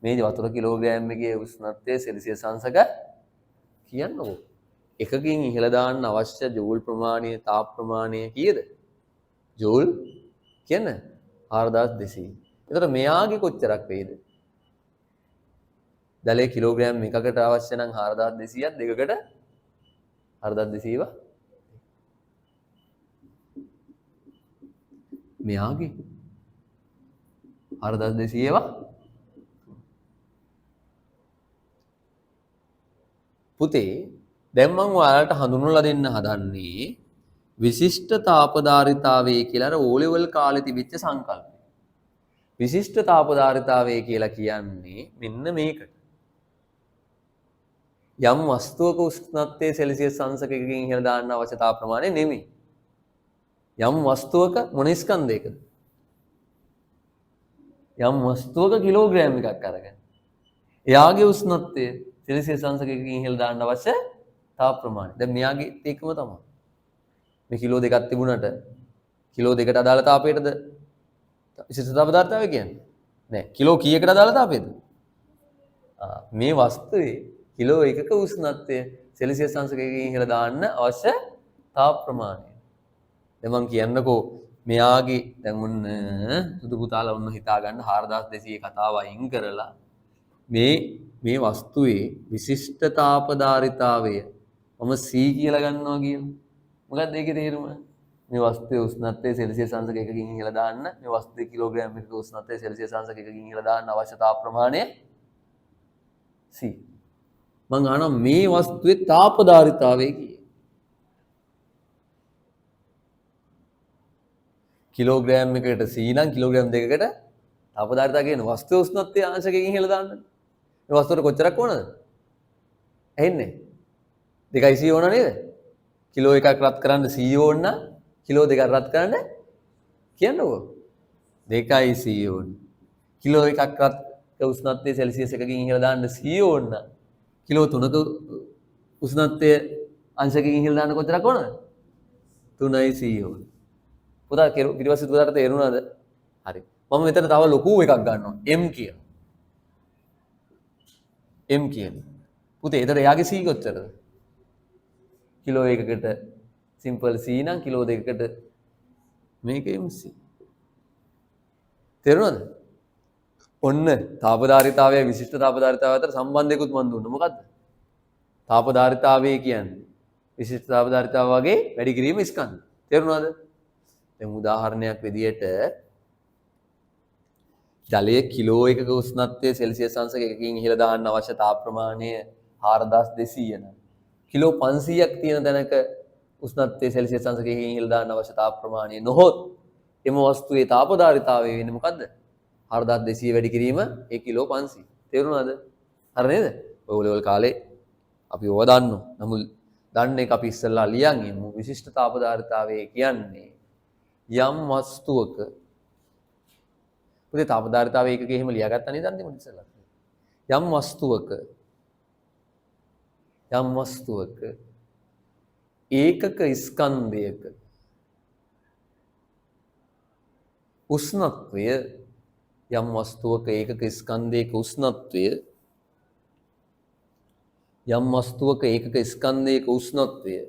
මේ වතුර කිලෝග්‍රෑම් එකේ උෂ්ණත්වය සෙල්සියස් අංශක කියන්නකෝ. එකකින් ඉහළ දාන්න අවශ්‍ය ජූල් ප්‍රමාණය තාප ප්‍රමාණය කීයද? ජූල් කියන්න 4200. එතකොට මෙයාගේ කොච්චරක් වේද? ජලයේ කිලෝග්‍රෑම් එකකට අවශ්‍ය නම් 4200ක් දෙකකට 4200ව මෙයාගේ 4200ව පුතේ දැන් මම ඔයාලට හඳුන්වලා දෙන්න හදන්නේ විශිෂ්ට තාපදාරිතාවය කියලා අර O level කාලේ තිබිච්ච සංකල්පය. විශිෂ්ට තාපදාරිතාවය කියලා කියන්නේ මෙන්න මේකට. යම් වස්තුවක උෂ්ණත්වයේ සෙල්සියස් අංශකයකින් ඉහළ දාන්න අවශ්‍ය තාප ප්‍රමාණය නෙමෙයි. යම් වස්තුවක මොන ස්කන්ධයකද? යම් වස්තුවක කිලෝග්‍රෑම් එකක් අරගෙන එයාගේ උෂ්ණත්වය සෙල්සියස් අංශකයකින් ඉහළ දාන්න අවශ්‍ය තාප ප්‍රමාණය. දැන් මෙයාගේ ඒකම තමයි. මේ කිලෝ දෙකක් තිබුණාට කිලෝ දෙකට අදාළ තාපයටද විශිෂ්ට තාපදාරිතාවය කියන්නේ? නෑ. කිලෝ කීයකට අදාළ තාපයද? මේ වස්තුවේ කිලෝ එකක උෂ්ණත්වය සෙල්සියස් අංශකයකින් ඉහළ දාන්න අවශ්‍ය තාප ප්‍රමාණය. දැන් මම කියන්නකෝ මෙයාගේ දැන් ඔන්න සුදු පුතාලා ඔන්න හිතා ගන්න 4200 කතාව අයින් කරලා මේ වස්තුවේ විශිෂ්ට තාපදාරිතාවය මම C කියලා ගන්නවා කියලා. මොකක්ද ඒකේ තේරුම? මේ වස්තුවේ උෂ්ණත්වය සෙල්සියස් අංශක එකකින් ඉහළ දාන්න මේ වස්තුවේ කිලෝග්‍රෑම් එකක උෂ්ණත්වය සෙල්සියස් අංශක එකකින් ඉහළ දාන්න අවශ්‍ය තාප ප්‍රමාණය C. මම අහනවා මේ වස්තුවේ තාපදාරිතාවය කීයද? කිලෝග්‍රෑම් එකකට C නම් කිලෝග්‍රෑම් දෙකකට තාපදාරිතාව කියන වස්තුවේ උෂ්ණත්වය අංශකයකින් ඉහළ දාන්න. මේ වස්තුවට කොච්චරක් ඕනද? ඇහෙන්නේ? 2යි C ඕන නේද? කිලෝ එකක් රත් කරන්න C ඕන නම් කිලෝ දෙකක් රත් කරන්න කියන්නකෝ 2යි C ඕන. කිලෝ එකක් රත් උෂ්ණත්වය සෙල්සියස් එකකින් ඉහළ දාන්න C ඕන නම් කිලෝ 3ක උෂ්ණත්වය අංශකකින් ඉහළ දාන්න කොච්චරක් ඕනද? 3යි C ඕන. පුතා ඊට පුතාට තේරුණාද? හරි. මම මෙතන තව ලොකු එකක් ගන්නවා M කියන. M කියන. පුතේ එතන එයාගේ C කොච්චරද? කිලෝ එකකට සිම්පල් C නම් කිලෝ දෙකකට මේක MC. තේරුණාද? ඔන්න තාපධාරිතාවය විශිෂ්ට තාපධාරිතාවය අතර සම්බන්ධයකුත් මම දුන්නා. මොකද්ද? තාපධාරිතාවය කියන්නේ විශිෂ්ට තාපධාරිතාව වගේ වැඩි කිරීම ස්කන්ධ. තේරුණාද? දැන් උදාහරණයක් විදියට ජලයේ කිලෝ එකක උෂ්ණත්වයේ සෙල්සියස් අංශක එකකින් ඉහළ දාන්න අවශ්‍ය තාප ප්‍රමාණය 4200 නම් කිලෝ 500ක් තියෙන තැනක උෂ්ණත්වයේ සෙල්සියස් අංශක එකකින් ඉහළ දාන්න අවශ්‍ය තාප ප්‍රමාණය නොහොත් එම වස්තුවේ තාපධාරිතාවය වෙන්නේ මොකද්ද? 4200 වැඩි කිරීම ඒ කිලෝ 500. තේරුණාද? හරි නේද? ඔය ලෙවල් කාලේ අපි ඕවා දන්නවා. නමුත් දන්න එක අපි ඉස්සෙල්ලා ලියන් ඉමු. විශිෂ්ට තාපධාරිතාවය කියන්නේ යම් වස්තුවක පුතේ තාපධාරිතාවය ඒකක එහෙම ලියාගත්තා නේද අන්තිමට ඉස්සෙල්ලා. යම් වස්තුවක ඒකක ස්කන්ධයක උෂ්ණත්වය යම් වස්තුවක ඒකක ස්කන්ධයක උෂ්ණත්වය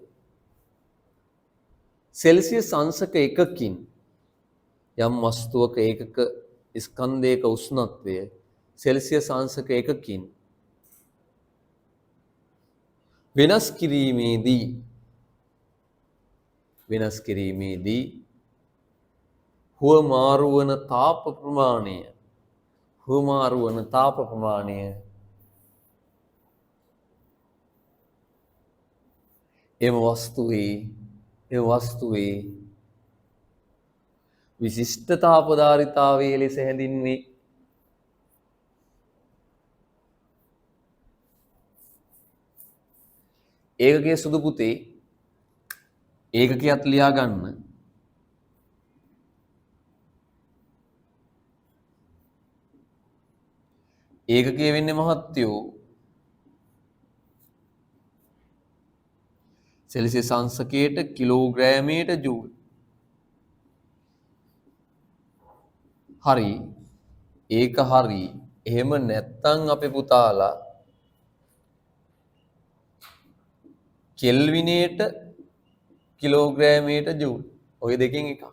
සෙල්සියස් අංශක එකකින් යම් වස්තුවක ඒකක ස්කන්ධයක උෂ්ණත්වය සෙල්සියස් අංශක එකකින් වෙනස් කිරීමේදී හුවමාරු වන තාප ප්‍රමාණය එම වස්තුවේ විශිෂ්ට තාපධාරිතාවය ලෙස හැඳින්වේ. ඒකකයේ සුදු පුතේ ඒකකයක් ලියා ගන්න. ඒකකයේ වෙන්නේ මහත්යෝ සෙල්සියස් අංශකයට කිලෝග්‍රෑමයට ජූල්. හරි. ඒක හරි. එහෙම නැත්තම් අපේ පුතාලා කෙල්විනේට කිලෝග්‍රෑමයට ජූල්. ඔය දෙකෙන් එකක්.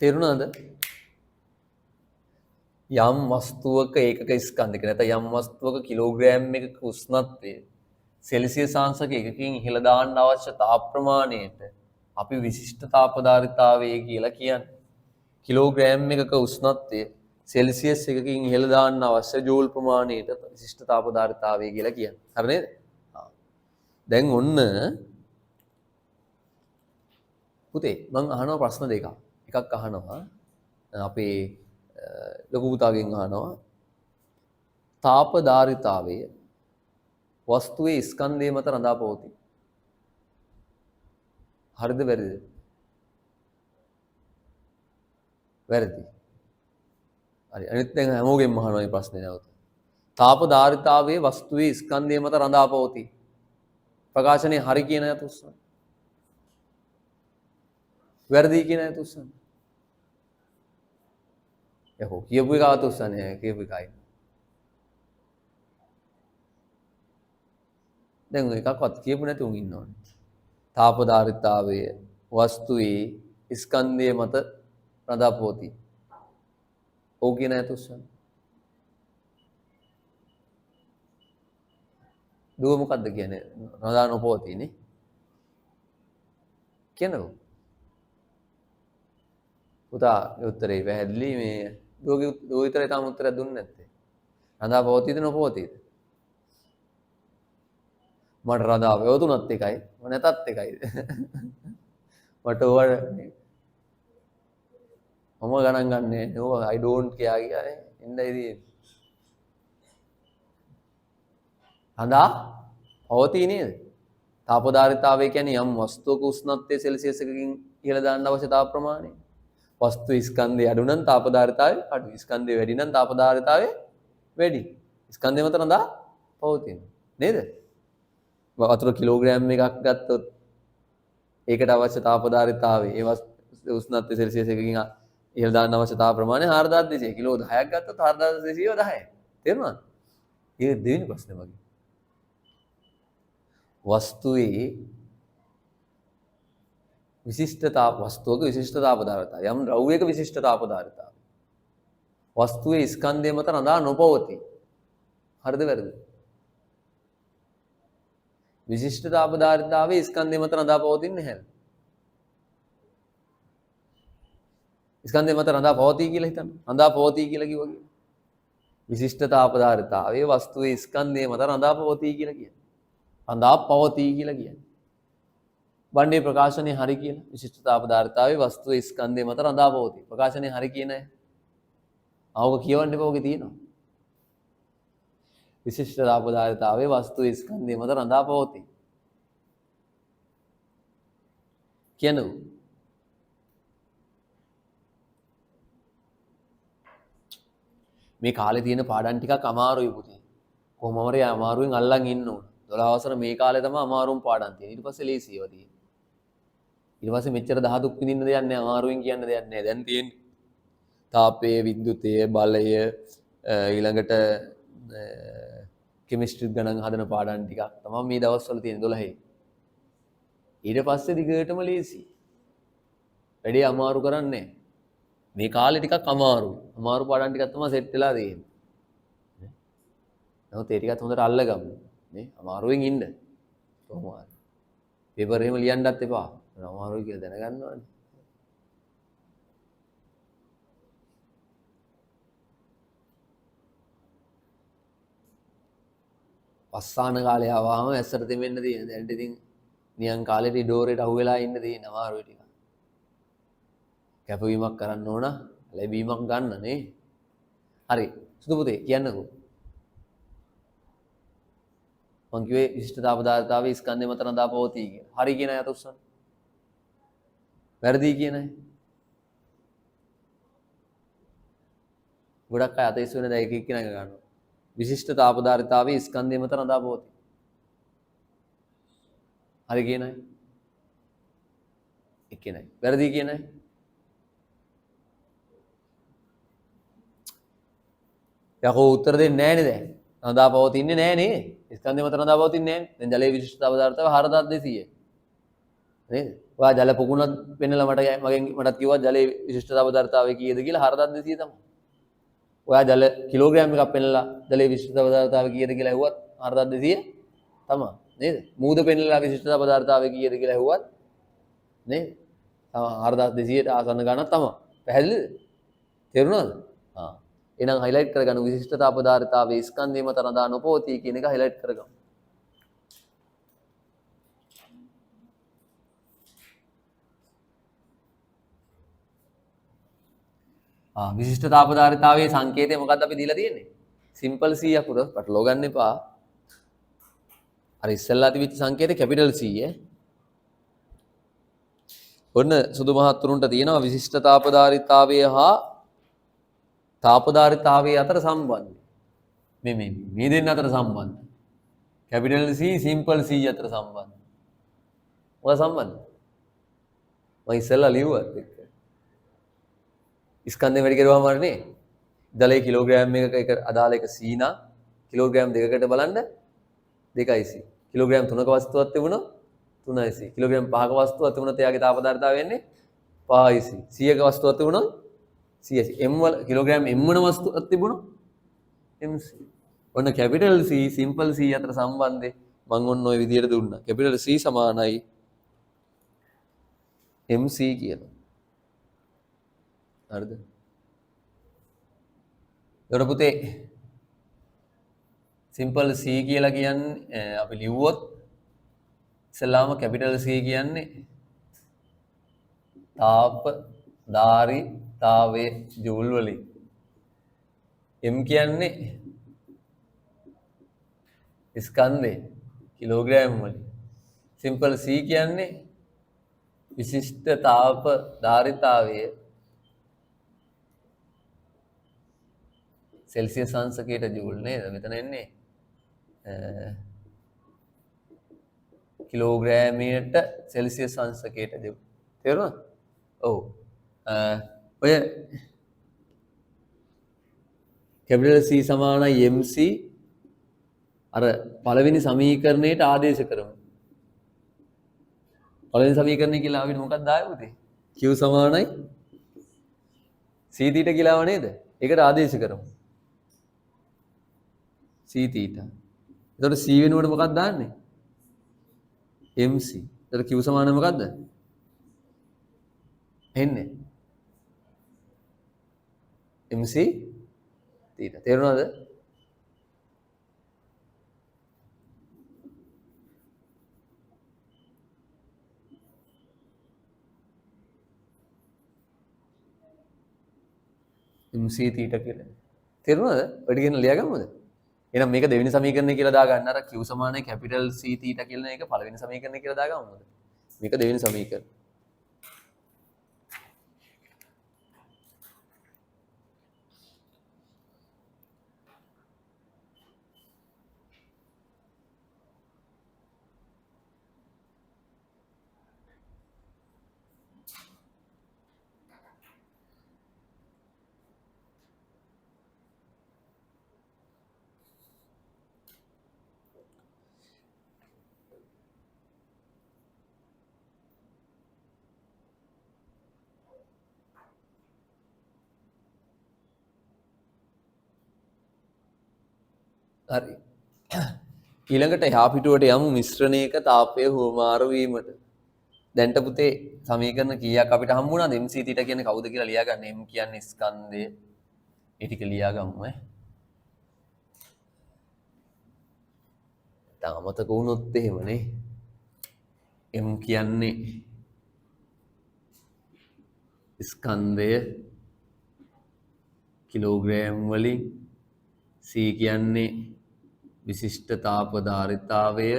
තේරුණාද? යම් වස්තුවක ඒකක ස්කන්ධයක නැත්නම් යම් වස්තුවක කිලෝග්‍රෑම් එකක උෂ්ණත්වය සෙල්සියස් අංශක එකකින් ඉහළ දාන්න අවශ්‍ය තාප ප්‍රමාණයට අපි විශිෂ්ට තාපධාරිතාවය කියලා කියන්නේ. කිලෝග්‍රෑම් එකක උෂ්ණත්වය සෙල්සියස් එකකින් ඉහළ දාන්න අවශ්‍ය ජූල් ප්‍රමාණයට විශිෂ්ට තාපධාරිතාවය කියලා කියන්නේ. හරි නේද? දැන් ඔන්න පුතේ මම අහනවා ප්‍රශ්න දෙකක්. එකක් අහනවා අපේ ලොකු පුතාගෙන් අහනවා තාපධාරිතාවය වස්තුවේ ස්කන්ධය මත රඳා පවතී. හරිද වැරදිද? වැරදි. හරි. අනිත් දැන් හැමෝගෙම අහනවා මේ ප්‍රශ්නේ නැවත. තාපධාරිතාවයේ වස්තුවේ ස්කන්ධය මත රඳා පවතී. ප්‍රකාශනයේ හරි කියන අය උස්සන්න. වැරදි කියන අය උස්සන්න. යකෝ කියපු එකවත් උස්සන්නේ කියපු එකයි. දැන් එකක්වත් කියපු නැති උන් ඉන්නවනේ. තාපධාරිතාවය වස්තුවේ ස්කන්ධය මත රඳා පවතී. ඔව් කියන අය උස්සන්න. දුව මොකද්ද කියන්නේ? රඳා නොපවතී නේ. කියනකො. පුතා උත්තරේ පැහැදිලි මේ දුව විතරයි තාම උත්තරයක් දුන්නේ නැත්තේ. රඳා පවතීද නොපවතීද? මට රඳා පැවතුනත් එකයි නැතත් එකයි. මට ඕව මම ගණන් ගන්නෑ. ඕව I don't care කියන්නේ ඉන්නයි තියෙන්නේ. රඳා පවතී නේද? තාපධාරිතාවය කියන්නේ යම් වස්තුවක උෂ්ණත්වයේ සෙල්සියස් එකකින් ඉහළ දාන්න අවශ්‍ය තාප ප්‍රමාණය. වස්තු ස්කන්ධය අඩු නම් තාපධාරිතාවය අඩු. ස්කන්ධය වැඩි නම් තාපධාරිතාවය වැඩි. ස්කන්ධය මත රඳා පවතින. නේද? වතුර කිලෝග්‍රෑම් එකක් ගත්තොත් ඒකට අවශ්‍ය තාපධාරිතාවය ඒ උෂ්ණත්වය සෙල්සියස් එකකින් ඉහළ දාන්න අවශ්‍ය තාප ප්‍රමාණය 4200. කිලෝ 10ක් ගත්තොත් 4210. තේරුණාද? ඒක දෙවෙනි ප්‍රශ්නේ වගේ. වස්තුවේ වස්තුවක විශිෂ්ටතා පදාර්ථය. යම් ද්‍රව්‍යයක විශිෂ්ටතා පදාර්ථය. වස්තුවේ ස්කන්ධය මත රඳා නොපවතී. හරිද වැරදිද? විශිෂ්ටතා පදාර්ථාවේ ස්කන්ධය මත රඳා පවතින්නේ නැහැ. ස්කන්ධය මත රඳා පවතී කියලා හිතන්න. රඳා පවතී කියලා කිව්වගේ. විශිෂ්ටතා පදාර්ථාවේ වස්තුවේ ස්කන්ධය මත රඳා පවතී කියලා කියන්නේ. රඳා පවතී කියලා කියන්නේ. බණ්ඩේ ප්‍රකාශනයේ හරි කියලා. විශිෂ්ටතා පදාර්ථාවේ වස්තුවේ ස්කන්ධය මත රඳා පවතී. ප්‍රකාශනයේ හරි කියන අය. ආවක කියවන්න එපා ඔගේ තියෙනවා. විශිෂ්ටතා පදාර්ථාවේ වස්තුවේ ස්කන්ධය මත රඳා පවතී. කියනු මේ කාලේ තියෙන පාඩම් ටිකක් අමාරුයි පුතේ. කොහොම හරි අමාරුවෙන් අල්ලන් ඉන්න ඕන. 12 වසර මේ කාලේ තමයි අමාරුම පාඩම් තියෙන්නේ. ඊට පස්සේ ලේසි ඒවා තියෙන්නේ. ඊට පස්සේ මෙච්චර දහ දුක් විඳින්න දෙයක් නැහැ. අමාරුවෙන් කියන්න දෙයක් නැහැ. දැන් තියෙන්නේ තාපය, විද්‍යුතය, බලය, ඊළඟට කෙමිස්ට්‍රි ගණන් හදන පාඩම් ටිකක් තමයි මේ දවස්වල තියෙන 12. ඊට පස්සේ දිගටම ලේසි. වැඩි අමාරු කරන්නේ නැහැ. මේ කාලේ ටිකක් අමාරුයි. අමාරු පාඩම් ටිකක් තමයි සෙට් වෙලා තියෙන්නේ. නමුත් ඒ ටිකත් හොඳට අල්ලගමු. නේ අමාරුවෙන් ඉන්න. කොහොම හරි. පේපර් එහෙම ලියන්නත් එපා. අමාරුයි කියලා දැනගන්නවානේ. පස්සාන කාලේ ආවම ඇස්සට දෙමෙන්න තියෙන. දැන් ඉතින් නියං කාලේට ඩෝරේට අහුවෙලා ඉන්න තියෙන අමාරුයි ටික. කැපවීමක් කරන්න ඕන, ලැබීමක් ගන්න නේ. හරි. සුදු පුතේ කියන්නකෝ. මං කිව්වේ විශිෂ්ටතා පදාර්ථාවේ ස්කන්ධය මත රඳා පවතී කියලා. හරි කියන අය අත උස්සන්න. වැරදි කියන අය. ගොඩක් අය අත ඉස්සු වෙන දා එක එක කෙනා ගන්නවා. විශිෂ්ටතා පදාර්ථාවේ ස්කන්ධය මත රඳා පවතී. හරි කියන අය. එක්කෙනයි. වැරදි කියන අය. යකෝ උත්තර දෙන්නේ නැහැ නේ දැන්. රඳා පවතින්නේ නැහැ නේ. ස්කන්ධය මත රඳා පවතින්නේ නැහැ. දැන් ජලයේ විශිෂ්ටතා පදාර්ථව 4200. නේද? ඔයා ජල පුකුණක් පෙන්නලා මටත් කිව්වා ජලයේ විශිෂ්ටතා පදාර්ථාවේ කීයද කියලා 4200 තමයි. ඔයා ජල කිලෝග්‍රෑම් එකක් පෙන්නලා ජලයේ විශිෂ්ටතා පදාර්ථාවේ කීයද කියලා ඇහුවත් 4200 තමයි. නේද? මූද පෙන්නලා විශිෂ්ටතා පදාර්ථාවේ කීයද කියලා ඇහුවත් නේද? 4200ට ආසන්න ගණනක් තමයි. පැහැදිලිද? තේරුණාද? ආ එහෙනම් highlight කරගන්න විශිෂ්ටතා පදාර්ථාවේ ස්කන්ධය මත රඳා නොපවතී කියන එක highlight කරගමු. විශිෂ්ටතා පදාර්ථාවේ සංකේතය මොකක්ද අපි දීලා තියෙන්නේ? සිම්පල් C අකුර පටලව ගන්න එපා. අර ඉස්සෙල්ලා තිබිච්ච සංකේතය කැපිටල් C ඈ. ඔන්න සුදු මහත්තුරුන්ට තියෙනවා විශිෂ්ටතා පදාර්ථාවේ හා තාපදාරිතාවේ අතර සම්බන්ධය. මේ දෙන්න අතර සම්බන්ධය. කැපිටල් C සිම්පල් C අතර සම්බන්ධය. මොකද සම්බන්ධය? මම ඉස්සෙල්ලා ලිව්වත් එක්ක. ස්කන්ධය වැඩි කරුවාම හරිනේ. ජලයේ කිලෝග්‍රෑම් එකක අදාළ එක C නා කිලෝග්‍රෑම් දෙකකට බලන්න 2යි C. කිලෝග්‍රෑම් 3ක වස්තුවක් තිබුණොත් 3යි C. කිලෝග්‍රෑම් 5ක වස්තුවක් තිබුණොත් එයාගේ තාපදාරිතාවය වෙන්නේ 5යි C. 100ක වස්තුවක් තිබුණොත් 100 M වල කිලෝග්‍රෑම් M වන වස්තුවක් තිබුණොත් MC. ඔන්න කැපිටල් C සිම්පල් C අතර සම්බන්ධය මම ඔන්න ඔය විදිහට දුන්නා. කැපිටල් C සමානයි MC කියලා. හරිද? දොර පුතේ සිම්පල් C කියලා කියන්නේ අපි ලිව්වොත් ඉස්සලාම කැපිටල් C කියන්නේ තාපදාරිතාවේ ජූල් වලින්. M කියන්නේ ස්කන්ධය කිලෝග්‍රෑම් වලින්. සිම්පල් C කියන්නේ විශිෂ්ට තාපදාරිතාවය සෙල්සියස් අංශකයට ජූල් නේද? මෙතන එන්නේ කිලෝග්‍රෑමයට සෙල්සියස් අංශකයට ජූල්. තේරුණාද? ඔව්. ඔය කැපිටල් C සමානයි MC අර පළවෙනි සමීකරණයට ආදේශ කරමු. පළවෙනි සමීකරණය කියලා ආවෙ මොකක්ද ආවේ පුතේ? q සමානයි c θ කියලා ආව නේද? ඒකට ආදේශ කරමු. c θ. එතකොට c වෙනුවට මොකක්ද දාන්නේ? mc. එතකොට q සමාන මොකක්ද? එන්නේ mc θ. තේරුණාද? mc θ කියලා. තේරුණාද? ඔය ටික ලියාගමුද? එහෙනම් මේක දෙවෙනි සමීකරණය කියලා දාගන්න අර q සමානයි කැපිටල් c θ කියලා එක පළවෙනි සමීකරණය කියලා දාගමුද? මේක දෙවෙනි සමීකරණය. හරි. ඊළඟට එහා පිටුවට යමු මිශ්‍රණයක තාපය හුවමාරු වීමට. දැන්ට පුතේ සමීකරණ කීයක් අපිට හම්බුණාද? mc θ කියන්නේ කවුද කියලා ලියා ගන්න. m කියන්නේ ස්කන්ධය. ඒ ටික ලියා ගමු ඈ. තාමතක වුණොත් එහෙමනේ. m කියන්නේ ස්කන්ධය කිලෝග්‍රෑම් වලින්, c කියන්නේ විශිෂ්ට තාප ධාරිතාවය,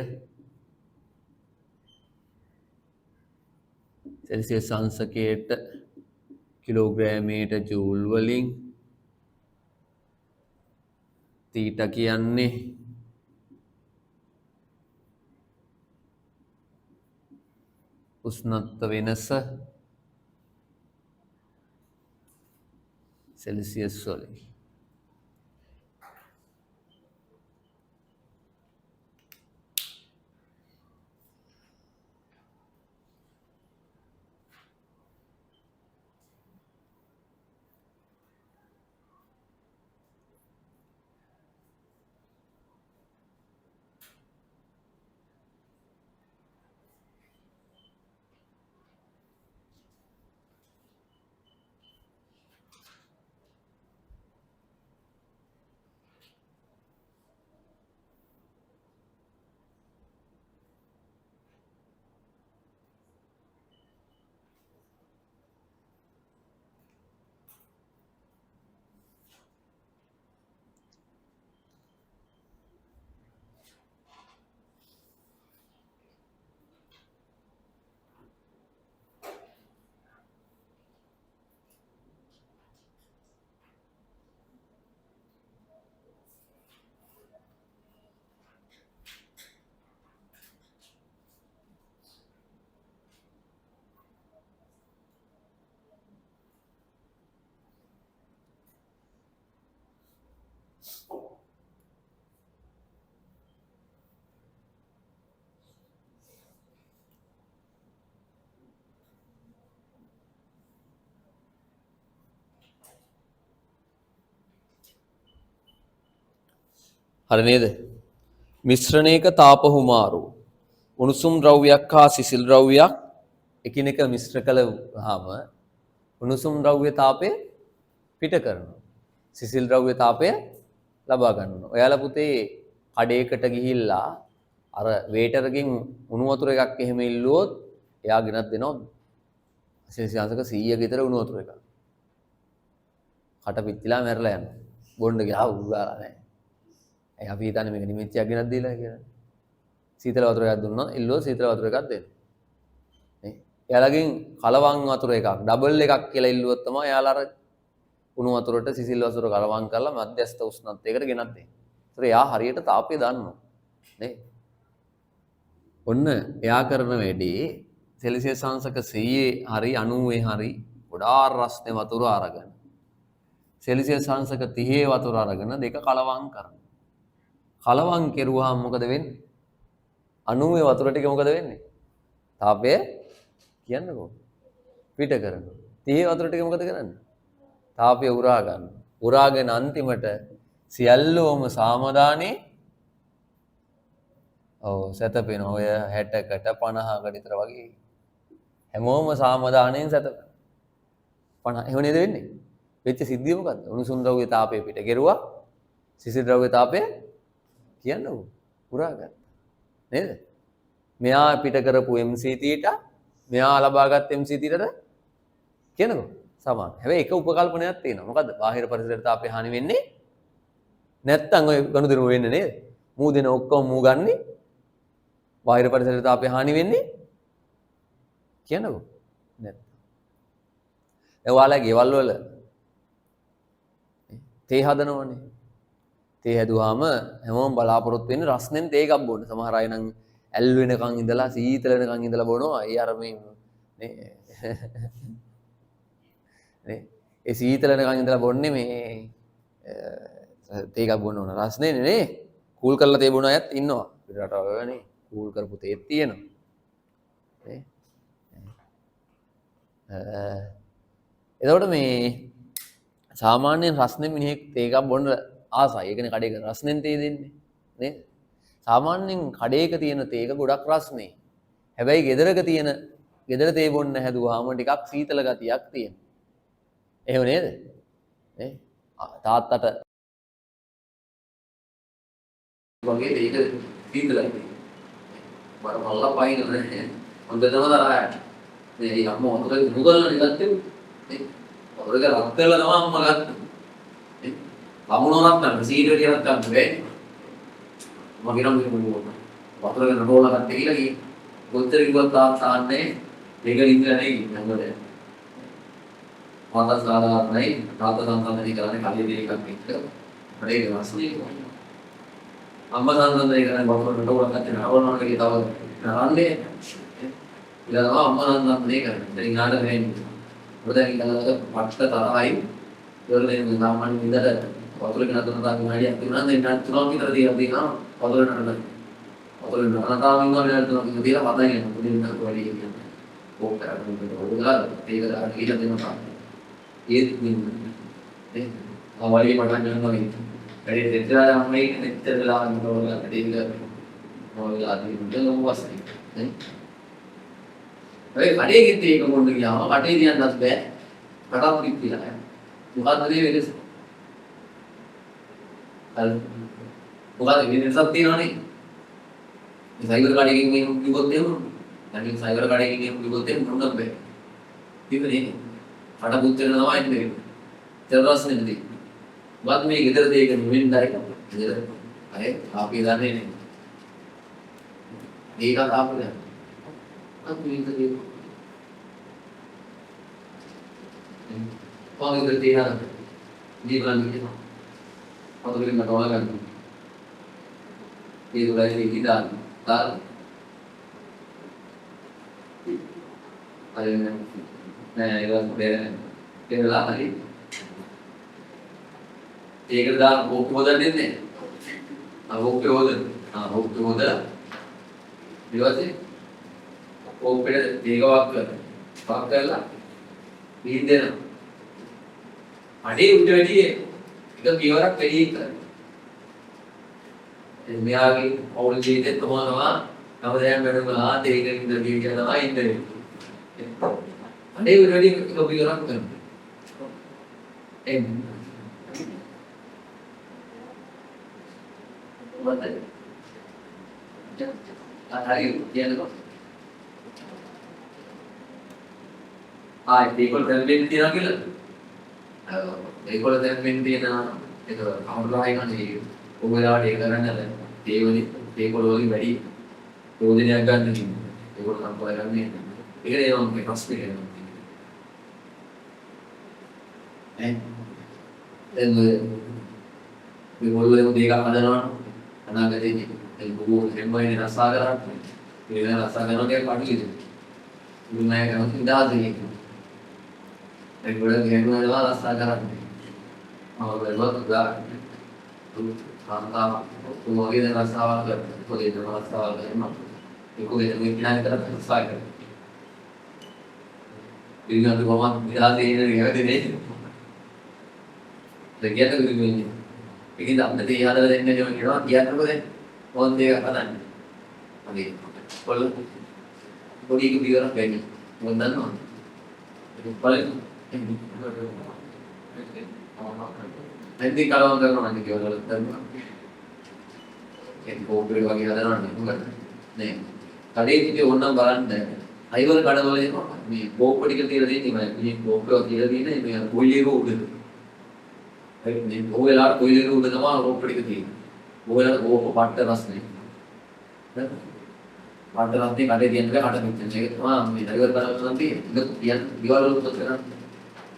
සෙල්සියස් අංශකයට කිලෝග්‍රෑමයට ජූල් වලින්, θ කියන්නේ උෂ්ණත්ව වෙනස සෙල්සියස් වලින්. හරි නේද? මිශ්‍රණයක තාප හුමාරු උණුසුම් ද්‍රව්‍යයක් හා සිසිල් ද්‍රව්‍යයක් එකිනෙක මිශ්‍ර කළාම උණුසුම් ද්‍රව්‍ය තාපය පිට කරනවා. සිසිල් ද්‍රව්‍ය තාපය ලබා ගන්නවා. ඔයාලා පුතේ කඩේකට ගිහිල්ලා අර වේටර්ගෙන් උණු වතුර එකක් එහෙම ඉල්ලුවොත් එයා ගෙනත් දෙනවා සෙල්සියස් 100ක විතර උණු වතුර එකක්. කට පිච්චිලා මැරලා යනවා. බොන්න ගියා උගාලා නැහැ. ඒ අපි හිතන්නේ මේක නිමිතියක් ගෙනත් දීලා කියලා. සීතල වතුර එකක් දුන්නා ඉල්ලුවොත් සීතල වතුර එකක් දෙන්න. නේ? එයාලගෙන් කලවම් වතුර එකක් ඩබල් එකක් කියලා ඉල්ලුවොත් තමයි එයාලා අර උණු වතුරට සිසිල් වතුර කලවම් කරලා මධ්‍යස්ථ උෂ්ණත්වයකට ගෙනත් දෙන්නේ. ඒතර එයා හරියට තාපය දන්නවා. නේ? ඔන්න එයා කරන වැඩේ සෙල්සියස් අංශක 100 හරි 90 හරි ගොඩාක් රස්නේ වතුර අරගෙන සෙල්සියස් අංශක 30 වතුර අරගෙන දෙක කලවම් කරනවා. කලවම් කෙරුවාම මොකද වෙන්නේ? 90 වතුර ටික මොකද වෙන්නේ? තාපය කියන්නකෝ. පිට කරනවා. තේ වතුර ටික මොකද කරන්නේ? තාපය උරා ගන්නවා. උරාගෙන අන්තිමට සියල්ලෝම සාමදානේ සැතපෙන ඔය 60කට 50කට විතර වගේ හැමෝම සාමදානෙන් සැතපෙන 50 එහෙම නේද වෙන්නේ? වෙච්ච සිද්ධිය මොකද්ද? උණුසුම් ද්‍රව්‍ය තාපය පිට කෙරුවා. සිසිල් ද්‍රව්‍ය තාපය කියන්නකෝ උරාගත්තා. නේද? මෙයා පිට කරපු mc තීටා මෙයා ලබාගත් mc තීටට කියනකෝ සමාන. හැබැයි එක උපකල්පනයක් තියෙනවා. මොකද්ද? බාහිර පරිසරයට තාපය හානි වෙන්නේ නැත්තම් ඔය ගනුදෙනු වෙන්නේ නේද? මූ දෙන ඔක්කොම මූ ගන්නේ බාහිර පරිසරයට තාපය හානි වෙන්නේ කියනකෝ නැත්නම්. ඔයාලා ගෙවල් වල තේ හදනවනේ. තේ හැදුවාම හැමෝම බලාපොරොත්තු වෙන්නේ රස්නෙන් තේ එකක් බොන්න. සමහර අය නම් ඇල් වෙනකන් ඉඳලා සීතල වෙනකන් ඉඳලා බොනවා. ඒ අර මේ නේ නේ ඒ සීතල වෙනකන් ඉඳලා බොන්නේ මේ තේ එකක් බොන්න ඕන රස්නේ නේ. කූල් කරලා තේ බොන අයත් ඉන්නවා. පිට රටවල නේ කූල් කරපු තේත් තියෙනවා. නේ එතකොට මේ සාමාන්‍යයෙන් රස්නේ මිනිහෙක් තේ එකක් බොන්න ආසයි. ඒකනේ කඩේක රස්නෙන් තේ දෙන්නේ නේද? සාමාන්‍යයෙන් කඩේක තියෙන තේ එක ගොඩක් රස්නේ. හැබැයි ගෙදර තේ බොන්න හැදුවාම ටිකක් සීතල ගතියක් තියෙනවා. එහෙම නේද? නේ තාත්තට වගේ ඒක සීතලයි. බර මල්ලා පයින් නෑ. හොඳටම තරහයි. මේ අම්ම හොඳට නුගල්ලා ටිකක් නේ. ඔරක රත් වෙලා තමයි අම්ම ගත්තා. නේ. ලමුණක් ගන්න සීඩිය ටිකක් ගන්න බෑ. මගේ නම් මේක වතුර ගන්න රෝල ගන්න කියලා කිව්වා. කොච්චර කිව්වත් තාන්නේ මේක ඉඳලා නේ නංගලේ. මාතා සාධාරණයි තාත්තා සංසන්දනය කරන්නේ කලිය දේ එකක් එක්ක. අපේ රසනේ කොහොමද? අම්මා සංසන්දනය කරන්නේ වතුර රෝල ගන්න නවනවා කියලා තව නරන්නේ. ඉතින් අම්මා සංසන්දනය කරන්නේ. දැන් ඊට වෙන්නේ. මොකද ඊළඟට පට්ට තරහයි. ඒවලෙන් සාමාන්‍ය විදිහට වතුර ගෙන තුන තාම විනාඩියක් තිබුණා නම් දැන් තුනක් විතර තියලා තියෙනවා වතුර නරන. වතුර නරනතාව ඉන්නවා විනාඩි තුනක් තියලා පතයි යනවා. මුදින් නරක වැඩි කියන්නේ. ඕක කරන්නේ ඕගලා ඒක දාන්න කියලා දෙනවා. ඒත් නේ අවලි පටන් ගන්නවා නේ. වැඩි දෙතරා අම්මයි දෙතරලා අන්තෝලා දෙන්න මොකද අදින් දෙලොම වස්නේ. නේ ඒ කඩේ ගිහින් ඒක මොන්න ගියාම කටේ තියන්නත් බෑ. කටක් පිටිලා. මොකක්ද මේ වෙලෙස? අර මොකක්ද වෙනසක් තියෙනවනේ. මේ සයිබර් කඩේකින් මේ කිව්වොත් එහෙම. අනිත් සයිබර් කඩේකින් එහෙම කිව්වොත් එහෙම මොනවද බෑ. ඉතින්නේ කඩ පුත් වෙන තමයි ඉන්නේ. තරස් නෙමෙයි. වත් මේ ගෙදර දෙයක නිවෙන්නයි. ගෙදර අය ආපේ දන්නේ නේ. මේක ආපේ අපි ඉතින් පාවිච්චි තියන ජීවන විදිහ පොදුරින් නටවල ගන්න. ඒ දුරයි ඉඳන් තාල අය නෑ ඒක දෙලා හරි ඒකට දාන බොක්ක හොදන්නේ නැහැ. බොක්ක හොදලා ඊළඟට ඕපෙට දීගවක් කරලා වක් කරලා පිටින් දෙනවා. අඩේ උඩ වැඩි එක පියවරක් වැඩි කරනවා. මෙයාගේ අවුල් ජීවිතේ තමනවා නවදයන් වැඩමලා දෙයකින් දෙවියන් කියලා තමයි ඉන්නේ. අඩේ උඩ වැඩි එක පියවරක් කරනවා. මොකද? හරි කියනකො ඒකවල දැන් වෙන්න තියනවා කියලා. ඒකවල දැන් වෙන්න තියෙනවා. ඒක අමුලායිමනේ ඔයලාට ඒක කරන්න නැහැ. ඒකවල වලින් වැඩි ප්‍රයෝජනයක් ගන්න කිව්වා. ඒකවල සම්පූර්ණ කරන්නේ. ඒකේ ඒවා මේ ප්‍රශ්නේ කරනවා. දැන් මේ මොළේ දෙයක් හදනවා අනාගතේදී ඒ බොහෝ හැමෝම රසා කරන්නේ. ඒ රසා කරනවා කියන්නේ පාටිලි. මුන්නය කරන ඉඳාදී. ඒ ගොඩ ගෙනවා රසා කරන්නේ. අවබෝධ ගා ආන්තා මොකද රසාවල් කරන්නේ. පොදේ රසාවල් කරනවා. ඒක උදේ මේ විනාඩි කරලා රසා කරනවා. පිළිගන්න කොහොමද විලා දෙන්නේ නැවතනේ. දෙකියට කිව්වේ. ඒකෙන් අපිට ඒ හදලා දෙන්න කියනවා කියන්නකෝ දැන්. මොකද ඒක හදන්නේ. හරි. කොල්ල පොඩි කිවිවරක් වෙන්නේ. මොකද දන්නවද? ඒක බලන්න. නැන්දි කලවම් කරනවා නම් කියවල දන්නවා. ඒක කෝපෙල වගේ හදනවනේ මොකද? නේ. කඩේ ඉතින් ඕනනම් බලන්න. අයිවල කඩවල එනවා. මේ කෝප ටික තියලා දෙන්නේ මම. මේ කෝප්පව තියලා දින්නේ මේ කොයිලේක උඩ. හරි මේ ඕවෙලා කොයිලේක උඩ තමයි කෝප ටික තියෙන්නේ. ඕවෙලා කෝප පට්ට රස්නේ. හරි. පට්ට රස්නේ කඩේ තියන්න බෑ කඩ පිටින්. ඒක තමයි මේ අයිවල කරනවා තියෙන්නේ. ඒක කියන්න දිවල් වල උත්තර කරන්න.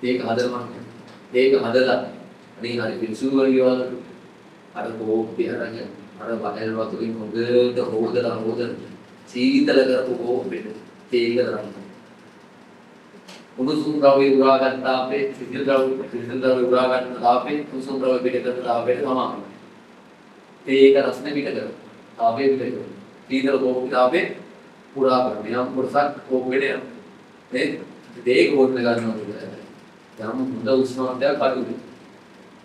ඒක හදලා ඒක හදලා අනේ හරි පිසු වල ගෙවල් අර කෝප්පේ අරගෙන අර වහල් වතුරින් හොඳට හොදලා සීතල කරපු කෝප්පෙට තේක දාන්න. උණුසුම් ද්‍රව්‍ය උරා ගන්න තාපේ සිසිල් ද්‍රව්‍ය උරා ගන්න තාපේ උණුසුම් ද්‍රව්‍ය පිට කරන තාපේට සමානයි. තේක රස්නේ පිට කරන තාපේ පිට කරන. සීතල කෝප්පේ තාපේ උරා කරන. යම් කොටසක් කෝප්පෙට යනවා. මේ තේක කෝප්පේ ගන්නවා. යම් හොඳ උෂ්ණත්වයක් අඩුයි.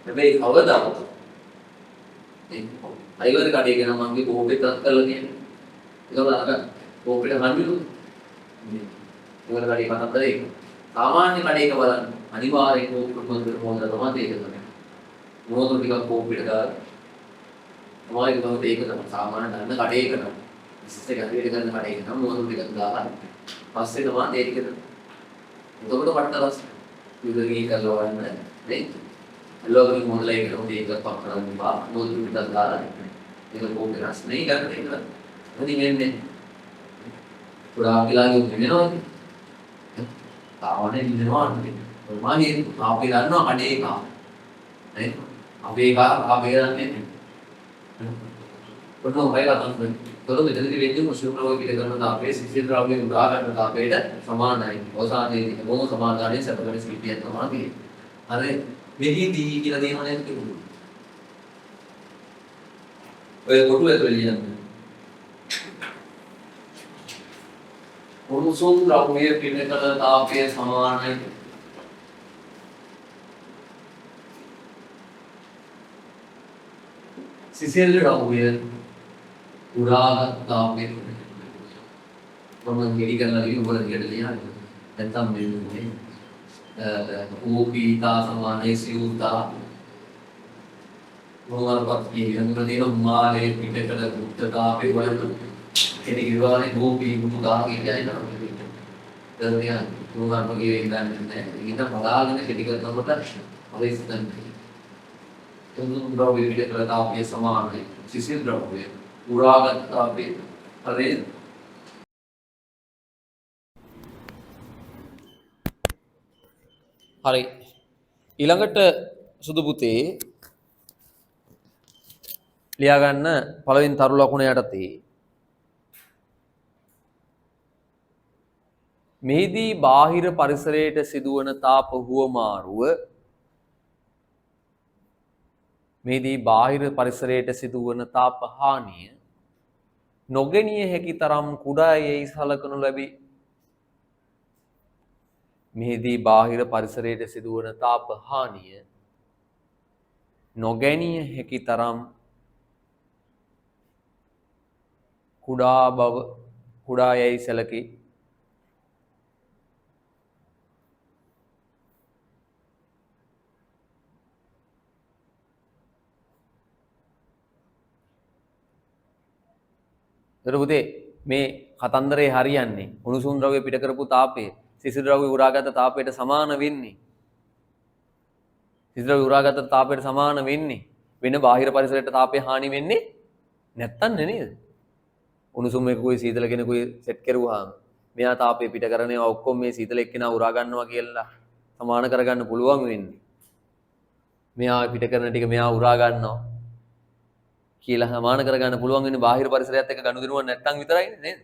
හැබැයි කවදාවත් අයිවර කඩේ ගෙන මගේ කෝපේ තරක් කරලා තියෙනවා. ඒක අර කෝපෙට හම්බුනේ. ඉවර කඩේ කතන්දර ඒක. සාමාන්‍ය කඩේක බලන්න අනිවාර්යෙන් කෝපෙට මොකද තමයි ඒක තමයි. මොනවද ටිකක් කෝපෙට දාලා තමයි ඒක තමයි සාමාන්‍ය ගන්න කඩේක නම්. විශේෂ ගැටේට ගන්න කඩේක නම් මොනවද ටිකක් දාලා පස්සේ තමයි ඒක කරන්නේ. එතකොට වට්ටලස් විදර්ගී කරලා වන්න නේ. ලෝකෙ මොනලයි කරොත් ඒක පක්කරන්න බා මොකද පිටත් දාලා ඒක කෝපේ රස නේ කරන්නේ ඒක. මොදි මෙන්නේ පුරා කියලාගේ වෙනවද? තාවනේ ඉන්නවා නේ. මාගේ ආපේ ගන්නවා කඩේ එක. නේ? අපේ එක ආපේ ගන්නන්නේ. පොතෝ වයිලා තමයි. තොරොත් ඉතින් වෙන්නේ මුස්ලිම් රෝගී පිට කරන තාපේ සිසිල් ද්‍රව්‍ය උදා ගන්න තාපේට සමානයි. ඔසානයේ බොහොම සමානයි සැපකරන ස්කිපියක් තමයි. අර මෙහිදී කියලා දෙනවා නේද කිව්වොත්. ඔය කොටු ඇතුලේ ලියන්න. උණුසුම් ද්‍රව්‍ය පිට කරන තාපයේ සමානයි. සිසිල් ද්‍රව්‍ය උරාගත් තාපයේ මම ගෙඩි කරලා ඉන්නේ උඹලා ගෙඩි ලියන්න. නැත්තම් මේ ඕපීතා සමානයි සිවුතා මොනවාරපත් කියනවා නේද මාලේ පිටකල මුත්තකා පෙවලු කෙනෙක් විවාහේ ඕපී මුතුකා කියනවා දර්මියා මොනවාරප කියවෙන්නේ නැහැ ඉතින් බලාගෙන කෙටි කරනකොට අවශ්‍යතන් තුන් ද්‍රව්‍ය පිටකල තාපයේ සමානයි සිසිල් ද්‍රව්‍ය උරාගත් තාපයේ හරි. හරි ඊළඟට සුදු පුතේ ලියා ගන්න පළවෙනි තරු ලකුණ යටතේ මෙහිදී බාහිර පරිසරයට සිදුවන තාප හුවමාරුව මෙහිදී බාහිර පරිසරයට සිදුවන තාප හානිය නොගෙනිය හැකි තරම් කුඩා යයි සලකනු ලැබේ. මෙහිදී බාහිර පරිසරයට සිදුවන තාප හානිය නොගැනිය හැකි තරම් කුඩා යයි සැලකේ. පුතේ මේ කතන්දරේ හරියන්නේ උණුසුම් ද්‍රව්‍ය පිට කරපු තාපය සිසිල් ද්‍රව්‍ය උරාගත් තාපයට සමාන වෙන්නේ. සිසිල් ද්‍රව්‍ය උරාගත් තාපයට සමාන වෙන්නේ. වෙන බාහිර පරිසරයට තාපය හානි වෙන්නේ නැත්තම් නේද? උණුසුම් එකකුයි සීතල කෙනෙකුයි සෙට් කරුවාම මෙයා තාපය පිට කරන ඒවා ඔක්කොම මේ සීතල එක්කෙනා උරා ගන්නවා කියලා සමාන කරගන්න පුළුවන් වෙන්නේ. මෙයා පිට කරන ටික මෙයා උරා ගන්නවා කියලා සමාන කරගන්න පුළුවන් වෙන්නේ බාහිර පරිසරයත් එක්ක ගනුදෙනුවක් නැත්තම් විතරයි නේද?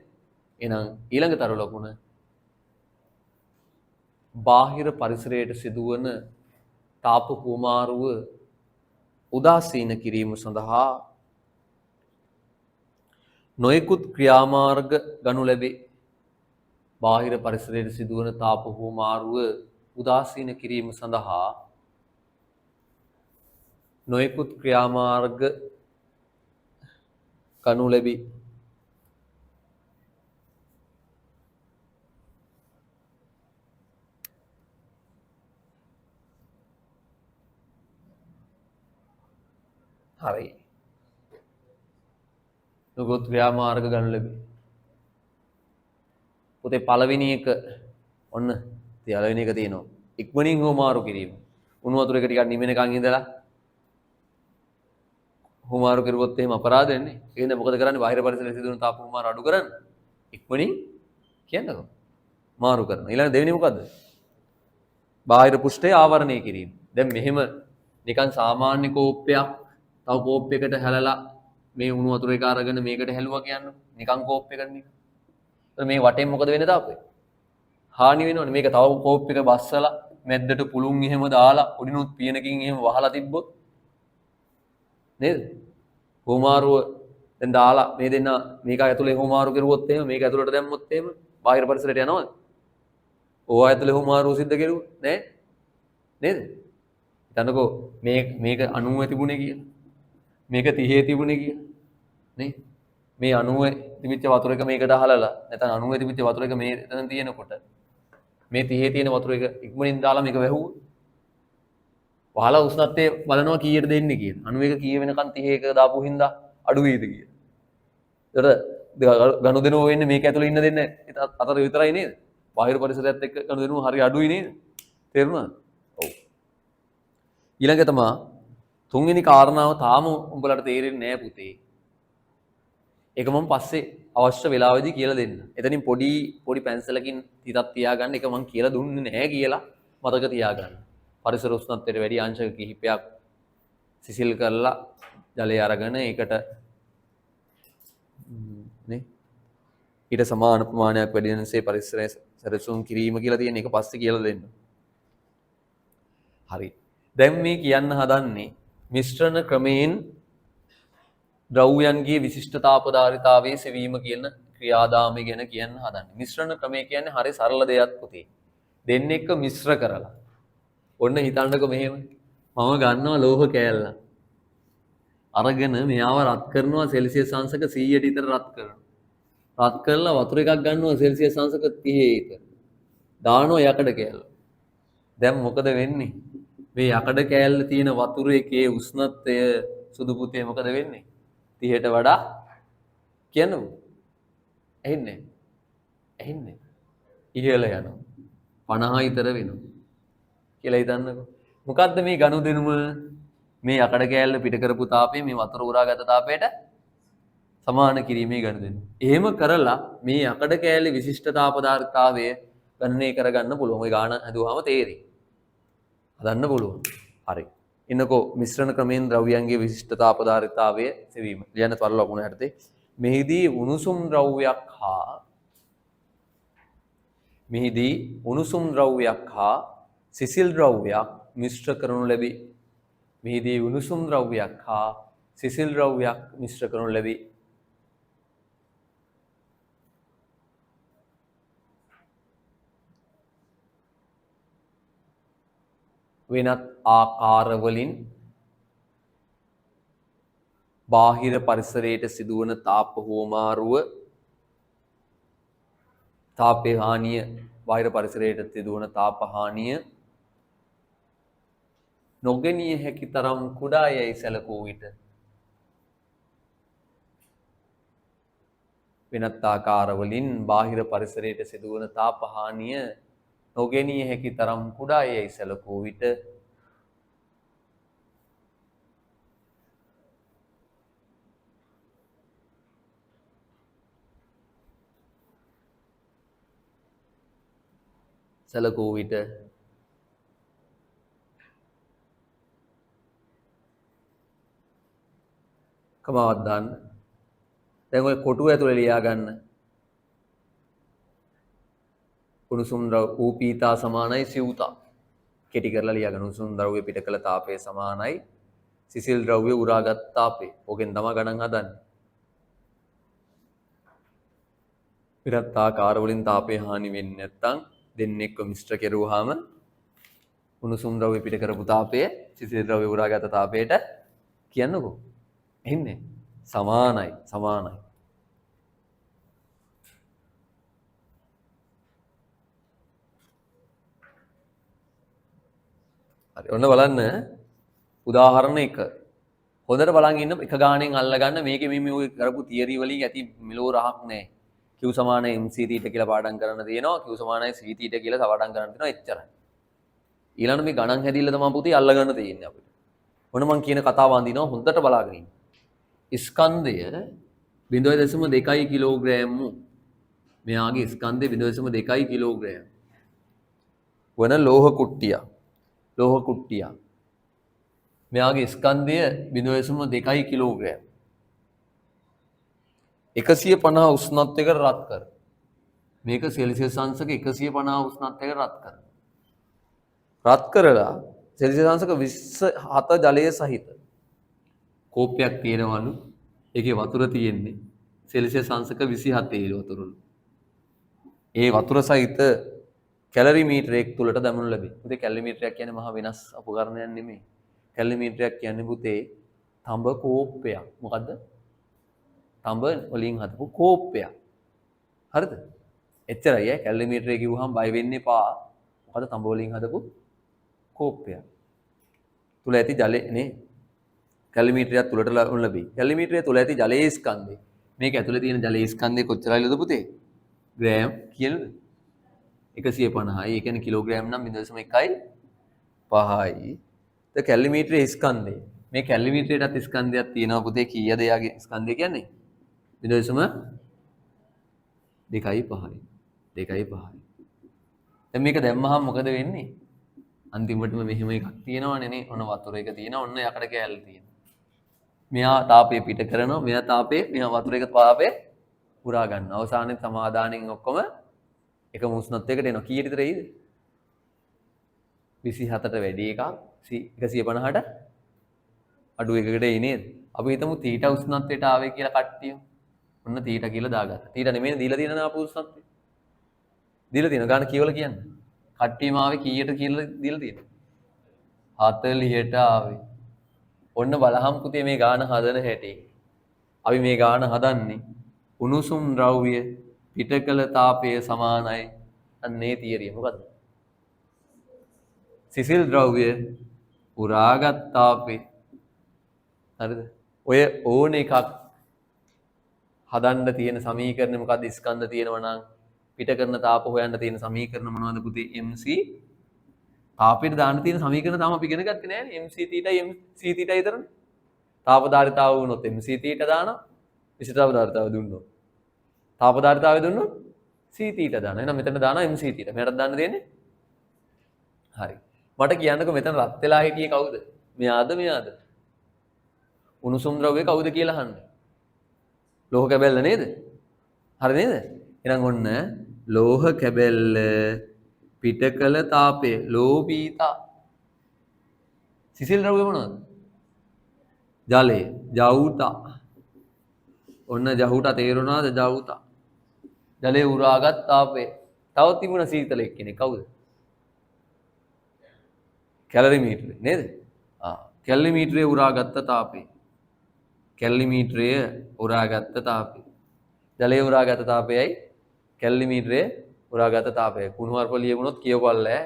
එහෙනම් ඊළඟ තරු ලකුණ බාහිර පරිසරයට සිදුවන තාප හුවමාරුව උදාසීන කිරීම සඳහා නොයෙකුත් ක්‍රියාමාර්ග ගනු ලැබේ. බාහිර පරිසරයට සිදුවන තාප හෝ මාරුව උදාසීන කිරීම සඳහා නොයෙකුත් ක්‍රියාමාර්ග ගනු ලැබී හරි නොයෙකුත් ක්‍රියාමාර්ග ගනු ලැබී පුතේ පළවෙනි එක ඔන්න පළවෙනි එක තියෙනවා ඉක්මනින් හෝ මාරු කිරීම උණු වතුර එක ටිකක් නිවෙනකන් ඉඳලා හුමාරු කරුවොත් එහෙම අපරාධ වෙන්නේ. ඒ හින්දා මොකද කරන්නේ? බාහිර පරිසරයේ සිදුවන තාප හුමාරු අඩු කරන්න. ඉක්මනින් කියන්නකෝ. මාරු කරන. ඊළඟ දෙවෙනි මොකද්ද? බාහිර පෘෂ්ඨය ආවරණය කිරීම. දැන් මෙහෙම නිකන් සාමාන්‍ය කෝප්පයක් තව කෝප්පයකට හැලලා මේ උණු වතුර එක අරගෙන මේකට හැලුවා කියන්නේ. නිකන් කෝප්පයකට නිකන්. ඒත් මේ වටෙන් මොකද වෙන්නේ තාපේ? හානි වෙනවනේ. මේක තව කෝප්පයක බස්සලා මැද්දට පුළුන් එහෙම දාලා උඩිනුත් පියනකින් එහෙම වහලා තිබ්බොත් නේද? හුමාරුව දැන් දාලා මේ දෙන්න මේක ඇතුලේ හුමාරු කරුවොත් එහෙම මේක ඇතුලට දැම්මොත් එහෙම බාහිර පරිසරයට යනවද? ඕවා ඇතුලේ හුමාරුව සිද්ධ කෙරුවා නෑ නේද? හිතන්නකෝ මේක 90 තිබුණේ කියලා. මේක 30 තිබුණේ කියලා. නේ? මේ 90 තිබිච්ච වතුර එක මේකට අහලලා නැත්නම් 90 තිබිච්ච වතුර එක මේ එතන තියෙනකොට මේ 30 තියෙන වතුර එක ඉක්මනින් දාලා මේක වැහුවා. වහලා උෂ්ණත්වය බලනවා කීයට දෙන්නේ කියලා. 91 කීය වෙනකන් 31 දාපු හින්දා අඩු වෙයිද කියලා. ඒතර ගනුදෙනුව වෙන්නේ මේක ඇතුලේ ඉන්න දෙන්න අතර විතරයි නේද? බාහිර පරිසරයත් එක්ක ගනුදෙනුව හරි අඩුයි නේද? තේරුණාද? ඔව්. ඊළඟ තමයි තුන්වෙනි කාරණාව තාම උඹලට තේරෙන්නේ නැහැ පුතේ. ඒක මම පස්සේ අවශ්‍ය වෙලාවෙදී කියලා දෙන්න. එතනින් පොඩි පැන්සලකින් තිතක් තියාගන්න. ඒක මම කියලා දුන්නේ නැහැ කියලා මතක තියාගන්න. පරිසර උෂ්ණත්වයට වැඩි අංශක කිහිපයක් සිසිල් කරලා ජලය අරගෙන ඒකට නේ ඊට සමාන ප්‍රමාණයක් වැඩි වෙනසේ පරිසරය සැරසුම් කිරීම කියලා තියෙන එක පස්සේ කියලා දෙන්න. හරි. දැන් මේ කියන්න හදන්නේ මිශ්‍රණ ක්‍රමයෙන් ද්‍රව්‍යයන්ගේ විශිෂ්ට තාපධාරිතාවයේ සෙවීම කියන ක්‍රියාදාමය ගැන කියන්න හදන්නේ. මිශ්‍රණ ක්‍රමය කියන්නේ හරි සරල දෙයක් පුතේ. දෙන්නෙක්ව මිශ්‍ර කරලා ඔන්න හිතන්නකො මෙහෙම මම ගන්නවා ලෝහ කෑල්ල අරගෙන මෙයාව රත් කරනවා සෙල්සියස් අංශක 100ට විතර රත් කරනවා රත් කරලා වතුර එකක් ගන්නවා සෙල්සියස් අංශක 30 විතර දානවා යකඩ කෑල්ල දැන් මොකද වෙන්නේ මේ යකඩ කෑල්ල තියෙන වතුර එකේ උෂ්ණත්වය සුදු පුතේ මොකද වෙන්නේ 30ට වඩා කියන්නකො ඇහින්නේ ඉහළ යනවා 50 විතර වෙනවා කියලා හිතන්නකෝ. මොකද්ද මේ ගනුදෙනුම? මේ යකඩ කෑල්ල පිට කරපු තාපය මේ වතුර උරාගත් තාපයට සමාන කිරීමේ ගනුදෙනුම. එහෙම කරලා මේ යකඩ කෑල්ලේ විශිෂ්ට තාපධාරිතාවය ගණනය කරගන්න පුළුවන්. ඔය ගාන හදුවාම තේරෙයි. හදන්න පුළුවන්. හරි. ඉන්නකෝ මිශ්‍රණ ක්‍රමයෙන් ද්‍රව්‍යයන්ගේ විශිෂ්ට තාපධාරිතාවය සෙවීම. ලියන්න තරල ලකුණ හැටතේ. මෙහිදී උණුසුම් ද්‍රව්‍යයක් හා සිසිල් ද්‍රව්‍යයක් මිශ්‍ර කරනු ලැබේ. මෙහිදී උණුසුම් ද්‍රව්‍යයක් හා සිසිල් ද්‍රව්‍යයක් මිශ්‍ර කරනු ලැබේ. වෙනත් ආකාරවලින් බාහිර පරිසරයට සිදුවන තාප හුවමාරුව තාපේ හානිය බාහිර පරිසරයට සිදුවන තාප හානිය නොගැනිය හැකි තරම් කුඩා යයි සැලකූ විට වෙනත් ආකාරවලින් බාහිර පරිසරයට සිදුවන තාප හානිය නොගැනිය හැකි තරම් කුඩා යයි සැලකූ විට කමාවක් දාන්න. දැන් ඔය කොටුව ඇතුලේ ලියා ගන්න. උණුසුම් ද්‍රව්‍ය ඌපීතා සමානයි සිවුතා. කෙටි කරලා ලියා ගන්න. උණුසුම් ද්‍රව්‍ය පිට කළ තාපය සමානයි සිසිල් ද්‍රව්‍ය උරාගත් තාපය. ඕකෙන් තමයි ගණන් හදන්නේ. විරත් ආකාර වලින් තාපය හානි වෙන්නේ නැත්නම් දෙන්නෙක්ව මිශ්‍ර කෙරුවාම උණුසුම් ද්‍රව්‍ය පිට කරපු තාපය සිසිල් ද්‍රව්‍ය උරාගත තාපයට කියන්නකෝ. එන්නේ සමානයි. හරි. ඔන්න බලන්න උදාහරණ 1. හොඳට බලන් ඉන්න එක ගාණෙන් අල්ලගන්න මේකේ මේ ඔය කරපු තියරි වලින් ඇති මෙලෝ රහක් නැහැ. Q = mc θ කියලා පාඩම් කරන්න තියෙනවා. Q = c θ කියලා පාඩම් කරන්න තියෙනවා. එච්චරයි. ඊළඟ මේ ගණන් හැදිල්ල තමයි පුතේ අල්ලගන්න තියෙන්නේ අපිට. ඔන්න මම කියන කතාව අඳිනවා හොඳට බලාගෙන ඉන්න. ස්කන්ධය 0.2 කිලෝග්‍රෑම් මෙයාගේ ස්කන්ධය 0.2 කිලෝග්‍රෑම් වන ලෝහ කුට්ටිය මෙයාගේ ස්කන්ධය 0.2 කිලෝග්‍රෑම් 150 උෂ්ණත්වයකට රත් කර මේක සෙල්සියස් අංශක 150 උෂ්ණත්වයකට රත් කරලා සෙල්සියස් අංශක 27 ජලය සහිත කෝප්පයක් තියෙනවලු ඒකේ වතුර තියෙන්නේ සෙල්සියස් අංශක 27 වතුරලු ඒ වතුර සහිත කැලරිමීටරයක් තුලට දමනු ලැබේ. පුතේ කැලරිමීටරයක් කියන්නේ මහා වෙනස් උපකරණයක් නෙමෙයි. කැලරිමීටරයක් කියන්නේ පුතේ තඹ කෝප්පයක්. මොකද්ද? තඹ වලින් හදපු කෝප්පයක්. හරිද? එච්චරයි ඈ කැලරිමීටරය කිව්වහම බය වෙන්න එපා. මොකද තඹ වලින් හදපු කෝප්පයක්. තුල ඇති ජලය නේ. කැලරිමීටරයක් තුලට ලැබෙයි. කැලරිමීටරය තුල ඇති ජලයේ ස්කන්ධය. මේක ඇතුලේ තියෙන ජලයේ ස්කන්ධය කොච්චරයිද පුතේ? ග්‍රෑම් කියලාද? 150යි. ඒ කියන්නේ කිලෝග්‍රෑම් නම් 0.1යි 5යි. ද කැලරිමීටරයේ ස්කන්ධය. මේ කැලරිමීටරයටත් ස්කන්ධයක් තියෙනවා පුතේ. කීයද යාගේ ස්කන්ධය කියන්නේ? 0.2යි 5යි. 2යි 5යි. දැන් මේක දැම්මහම මොකද වෙන්නේ? අන්තිමටම මෙහෙම එකක් තියෙනවනේ නේ. ඔන්න වතුර එක තියෙනවා. ඔන්න යකඩ කෑල්ල තියෙනවා. මෙයා තාපය පිට කරනවා. මෙයා වතුර එක තාපය පුරා ගන්නවා. අවසානයේ සමාදානෙන් ඔක්කොම එකම උෂ්ණත්වයකට එනවා. කීයට විතර එයිද? 27ට වැඩි එකක් 150ට අඩු එකකට එයි නේද? අපි හිතමු තීටා උෂ්ණත්වයට ආවේ කියලා කට්ටිය. ඔන්න තීටා කියලා දාගත්තා. තීටා නෙමෙයි දීලා තියෙන නාපු උෂ්ණත්වය. දීලා තියෙන ගාන කියවල කියන්නේ. කට්ටියම ආවේ කීයට කියලා දීලා තියෙනවා. 40ට ආවේ. ඔන්න බලහම් පුතේ මේ ගාන හදන හැටි. අපි මේ ගාන හදන්නේ උණුසුම් ද්‍රව්‍ය පිට කළ තාපය සමානයි. අන්නේ තියරිය මොකද්ද? සිසිල් ද්‍රව්‍ය උරාගත් තාපය. හරිද? ඔය ඕන එකක් හදන්න තියෙන සමීකරණය මොකද්ද? ස්කන්ධ තියෙනවා නම් පිට කරන තාප හොයන්න තියෙන සමීකරණ මොනවද පුතේ? mc තාපයට දාන්න තියෙන සමීකරණ තාම අපි ඉගෙන ගත්තේ නෑනේ. mc θ mc θ විතරනේ. තාපදාරිතාව වුණොත් mc θ දානවා. විශිෂ්ටතාවදාරිතාව දුන්නොත් තාපදාරිතාවය දුන්නොත් c θ දානවා. එහෙනම් මෙතන දානවා mc θ. මෙයාට දාන්න දෙන්නේ. හරි. මට කියන්නකෝ මෙතන රත් වෙලා හිටියේ කවුද? මෙයාද? උණුසුම් ද්‍රව්‍ය කවුද කියලා අහන්නේ. ලෝහ කැබැල්ල නේද? හරි නේද? එහෙනම් ඔන්න ලෝහ කැබැල්ල පිට කළ තාපය ලෝපීතා. සිසිල් ද්‍රව්‍ය මොනවද? ජලය, ජවුතා. ඔන්න ජවුතා තේරුණාද? ජවුතා. ජලය උරාගත් තාපය. තව තිබුණ සීතල එක්කෙනෙක් කවුද? කැලරිමීටරය නේද? කැලරිමීටරය උරාගත්ත තාපය. කැලරිමීටරය උරාගත්ත තාපය. ජලය උරාගත්ත තාපයයි කැලරිමීටරය උරාගත්ත තාපය. කුණුහරුප ලියවුනොත් කියවපල්ලා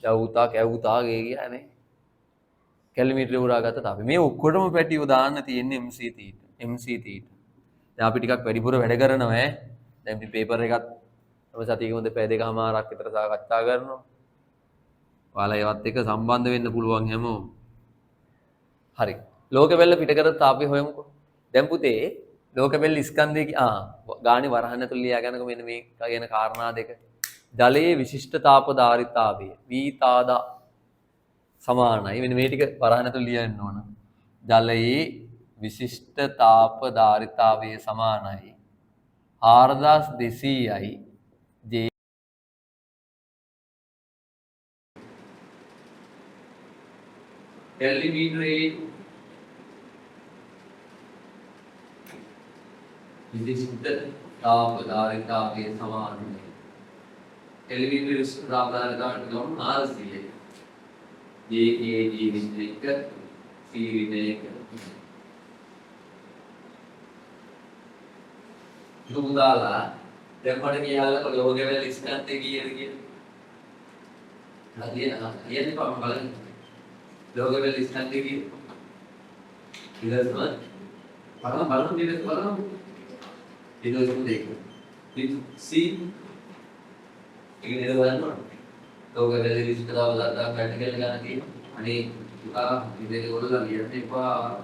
ජවුතා කැවුතා කියන්නේ. කැලරිමීටරය උරාගත්ත තාපය. මේ ඔක්කොටම පැටිව දාන්න තියෙන්නේ mc θ. mc θ. දැන් අපි ටිකක් වැඩිපුර වැඩ කරනවා ඈ. දැන් අපි පේපර් එකත් තම සතියකම දෙපැය දෙකමාරක් විතර සාකච්ඡා කරනවා. ඔයාලා ඒවත් එක්ක සම්බන්ධ වෙන්න පුළුවන් හැමෝම. හරි. ලෝක බෙල්ල පිට කර තාපය හොයමුකෝ. දැන් පුතේ ලෝක බෙල්ල ස්කන්ධයේ ගානේ වරහන් ඇතුළේ ලියා ගන්නකො මෙන්න මේ කියන කාරණා දෙක. ජලයේ විශිෂ්ට තාපධාරිතාවය වීතාදා සමානයි. මෙන්න මේ ටික වරහන් ඇතුළේ ලියන්න ඕන. ජලයේ විශිෂ්ට තාපධාරිතාවය සමානයි 4200යි J කැලරිමීටරයේ විශිෂ්ට තාප ධාරිතාවේ සමානයි. එළවිලි විශ්‍රාමදාරකාට ගොනු 400යි. ජී විශ්ලේක සී විදේක දුදාලා දැන් මට කියලා ලෝකෙවල ඉස්කන්ත් කීයද කියලා. හරියට බලන්න. ලෝකෙවල ඉස්කන්ත් කීයද? ඉතින් බලන්න දෙක. සී ඉගෙන ගන්න ඕන. ලෝකෙවල ඉස්කන්තාව දාලා ප්‍රැක්ටිකල් ගන්න තියෙනවා. අනේ පුතා ඉතින් ඔයගොල්ලෝ ලියන්න එපා.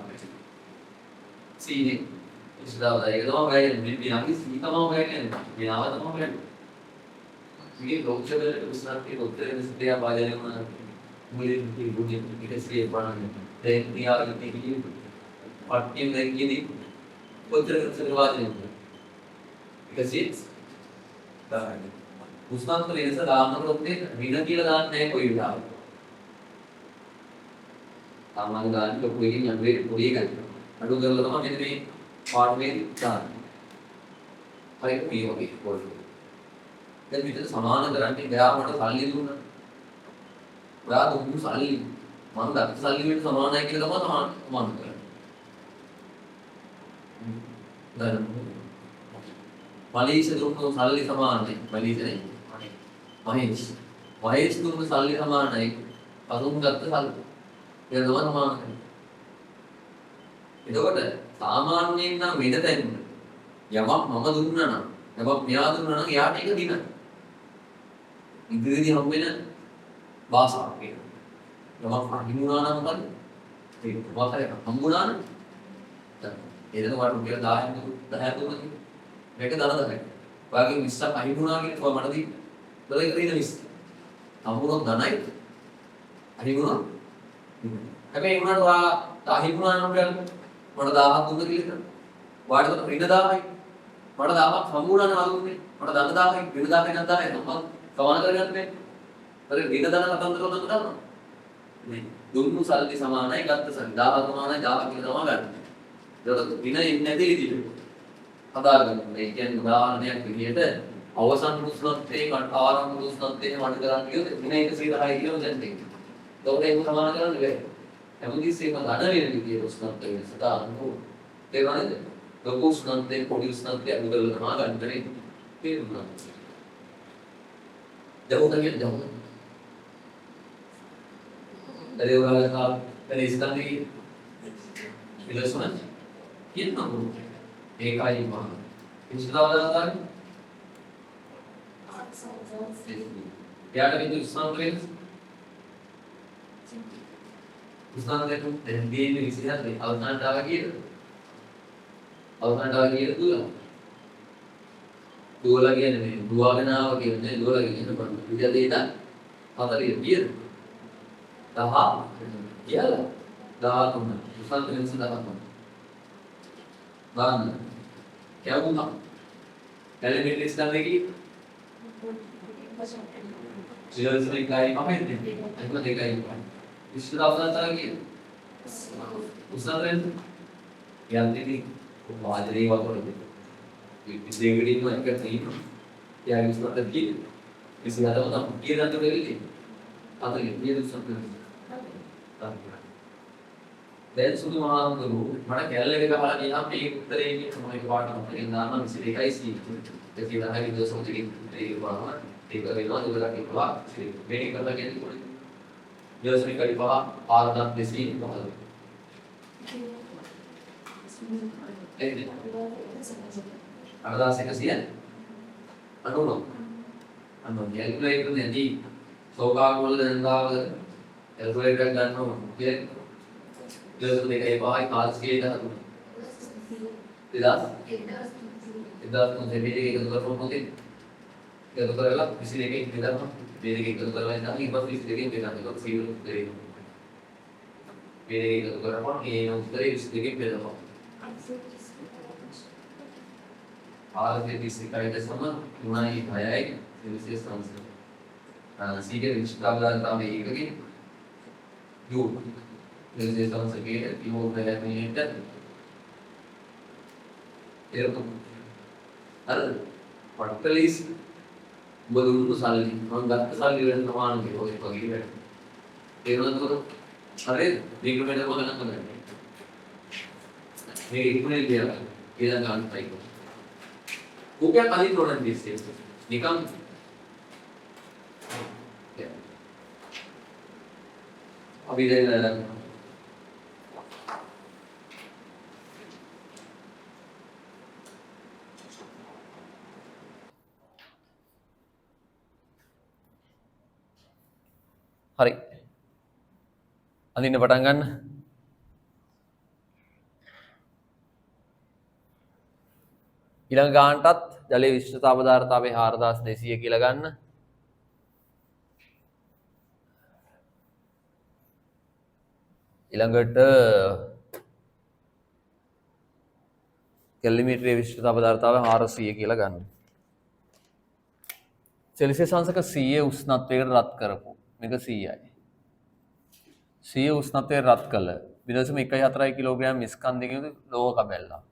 සීනේ ඉස්ලාම ඒක තමයි ගන්නේ මේ යන්නේ සී තමයි ගන්නේ. මේ ආව තමයි ගන්නේ. මේ ලෝකෙවල උස්නාති උත්තරේ සිටියා බාජනේ මොන මුලින් ඉබුනේ ඉකසේ බලන්නේ. දැන් තියාගෙන තියෙන්නේ පට්ටියෙන් දැන් කියන්නේ උත්තරේ සර්වාජනේ. ඉකසේ දාන්න. උස්නාන්ත ලේස දාන්නකොට වින කියලා දාන්නේ නැහැ කොයි විදිහට. සාමාන්‍ය ගාන ලොකු එකකින් යන්නේ පොඩි එකක්. අඩු කරලා තමයි මෙන්න මේ පාඩ් මේ දාන්නේ. හරි මේ වගේ පොඩි. දැන් විතර සමාන කරන්නේ බෑ මට සල්ලි දුන්නා. බෑ දුන්නු සල්ලි. මම ගත්ත සල්ලි වලට සමානයි කියලා තමයි සමාන කරන්නේ. දැන් මලීෂ දුන්නු සල්ලි සමානයි. මලීෂ නේ. මහේෂ් දුන්නු සල්ලි සමානයි. පසුම් ගත්ත සල්ලි ඒක තමයි සමාන කරන්නේ. එතකොට සාමාන්‍යයෙන් නම් වෙන තැන යමක් මම දුන්නා නම් යමක් මෙයා දුන්නා නම් එයාට ඒක දිනන. ඉදිරියේදී හම් වෙන භාෂාවක් ඒක. යමක් හම්බුණා නම් මොකද? ඒක භාෂාවක් හම්බුණා නම් එතන වට රුපියල් 10ක් 10ක් දුන්නා. මේක 10ක්. ඔයාගේ 20ක් අහිමුණා කියලා මට දී. බලයි කරින 20. හම්බුනොත් ධනයි. අහිමුණා හැබැයි උනාට ඔයා අහිමුණා නම් මට 1000ක් දුන්න කියලා. වාට රින 1000යි. මට 1000ක් හම්බුණා නම් ආදුන්නේ. මට ධන 1000යි, රින 1000යි නම් 1000යි. මම සමාන කරගන්නේ. හරි රින ධන කතන්දර වලට දානවා. නේ. දුන්නු සල්ලි සමානයි ගත්ත සල්ලි 1000 සමානයි 1000 කියලා තමයි ගන්න. ඒකට රින එන්නේ නැති විදිහට. හදාගන්න. ඒ කියන්නේ උදාහරණයක් විදිහට අවසන් රුස්නත්යේ ආරම්භ රුස්නත්යේ වඩ කරන්නේ කියොත් රින 110යි කියලා දැන් දෙන්නේ. ඒකට ඒක සමාන කරන්න බැහැ. හැමදෙස්සෙම ධන වෙන විදිහට උස්නත් වෙනස දාන්නෝ. ඒක නේද? ලොකු උස්නත්යේ පොඩි උස්නත්යේ අඩු කරලා තමයි ගන්නනේ. තේරුණා? දවුදගේ දවුද. දරේවලක පරිස්ථිති ඉලසුන කියනවා. ඒකයි මම. ඉස්ලාමදාන යාට විදු උස්නත් වෙනස උස්නාදට දැන් දෙන්නේ 24 අවසානට ආවා කියලා. අවසානට ආවා කියලා දුවලා කියන්නේ මේ දුවගෙන ආවා කියන්නේ දුවලා කියන්නේ බං. විදිය දෙන්න 40 කියන. 10 කියලා 13 උස්නාද වෙනස 13. ගන්න. කියවුණා. කැලේ ඉස්ලාමයේ කි සියල්සනේ ගයි අපෙන් දෙන්නේ. එහෙම දෙකයි. ඉස්ලාමදාතගේ උසාවෙන් යන්නේ වාදරේ වගේ විදේකඩින් එක තියෙනවා. යා විශ්වාසද කියන්නේ. විශ්වාසව තමයි කියන දේ වෙන්නේ. අතේ මේ දුස්සක් දැන් සුදු මහාමුදුරු මට කැලේ එක ගහලා ගියාම මේ උත්තරේ ඉන්නේ තමයි පාට මොකෙන් නාම 21යි සී. ඒක කියලා හරි දවසක් දෙකකින් ඒක වහම ඒක වෙනවා දුරක් ඉක්වා මේක කරලා කියන්නේ Joseph Kalipaha ආරදක් දෙසින් පහළ. එන්නේ. අරදාස 100. අනුනෝ. අනුනෝ යල්ප්ලේ කරන්නේ සෝකාග වල දන්දාව එල්ප්ලේ එකක් ගන්නවා. කියන්නේ Joseph දෙකේ පහයි කාල්ස්කේ දාතු. 2000 දෙවිදේ එකතු කරපොත් මොකද? එකතු කරලා 22 කින් දානවා. Beda එකතු කරලා ඉඳන් ඊපස් 22කින් බෙදන්න. ඒක සීවල දෙරේ. Beda එකතු කරපුවම ඒ උත්තරේ 22කින් බෙදනවා. ආරේ 31ට සම 3.6යි සෙල්සියස් අංශය. සීගේ විශ්වාසදාන තමයි ඒකකින් යෝ සෙල්සියස් අංශකයේ යෝ වෙලෙන්නේට එරතු හරිද? පට්ටලිස් ඔබ දුන්නු සල්ලි මම ගත්ත සල්ලි වලට සමාන මේ ඔය වගේ වැඩ. ඒනොතර හරිද? මේක වැඩ කොහොමද කරන්නේ? මේ ඉක්මනේ කියලා කියලා ගන්නයි කොහොමද? ඕකේ කලින් උනන් දිස්සේ. නිකන් අපි දැන් හරි. අඳින්න පටන් ගන්න. ඊළඟ ගානටත් ජලයේ විශිෂ්ටතා පදාර්ථතාවය 4200 කියලා ගන්න. ඊළඟට කෙල්විමීටරයේ විශිෂ්ටතා පදාර්ථතාවය 400 කියලා ගන්න. සෙල්සියස් අංශක 100 උෂ්ණත්වයකට රත් කරපු මේක 100යි. 100 උෂ්ණත්වයට රත් කළ 0.14 කිලෝග්‍රෑම් ස්කන්ධයකින් යුතු ලෝහ කැබැල්ලක්.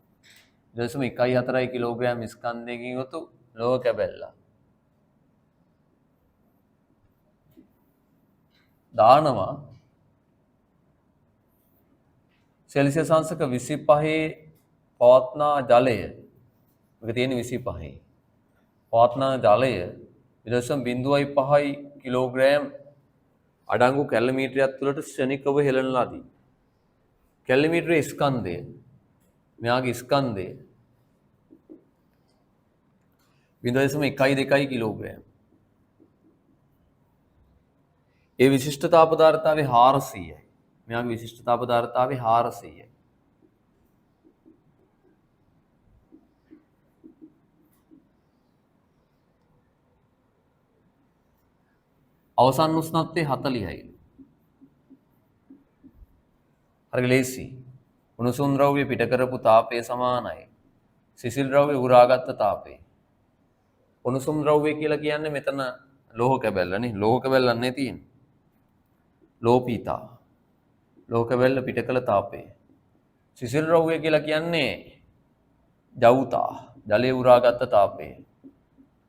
0.14 කිලෝග්‍රෑම් ස්කන්ධයකින් යුතු ලෝහ කැබැල්ලක්. දානවා සෙල්සියස් අංශක 25 පවත්නා ජලය. මේක තියෙන 25. පවත්නා ජලය 0.05 කිලෝග්‍රෑම් අඩංගු කැලෝමීටරයක් තුළට ක්ෂණිකව හෙළන ලදී. කැලෝමීටරයේ ස්කන්ධය මෙයාගේ ස්කන්ධය 0.12 කිලෝග්‍රෑම්. ඒ විශිෂ්ටතා පදාර්ථතාවය 400යි. මෙයාගේ විශිෂ්ටතා පදාර්ථතාවය 400යි. අවසන් උෂ්ණත්වය 40යි. හරි ලේසි. උණුසුම් ද්‍රව්‍ය පිට කරපු තාපය සමානයි සිසිල් ද්‍රව්‍ය උරාගත්ත තාපය. උණුසුම් ද්‍රව්‍ය කියලා කියන්නේ මෙතන ලෝහ කැබැල්ල නේ. ලෝහ කැබැල්ලක් නේ තියෙන්නේ. ලෝපීතා. ලෝහ කැබැල්ල පිට කළ තාපය. සිසිල් ද්‍රව්‍ය කියලා කියන්නේ ජවුතා. ජලයේ උරාගත්ත තාපය.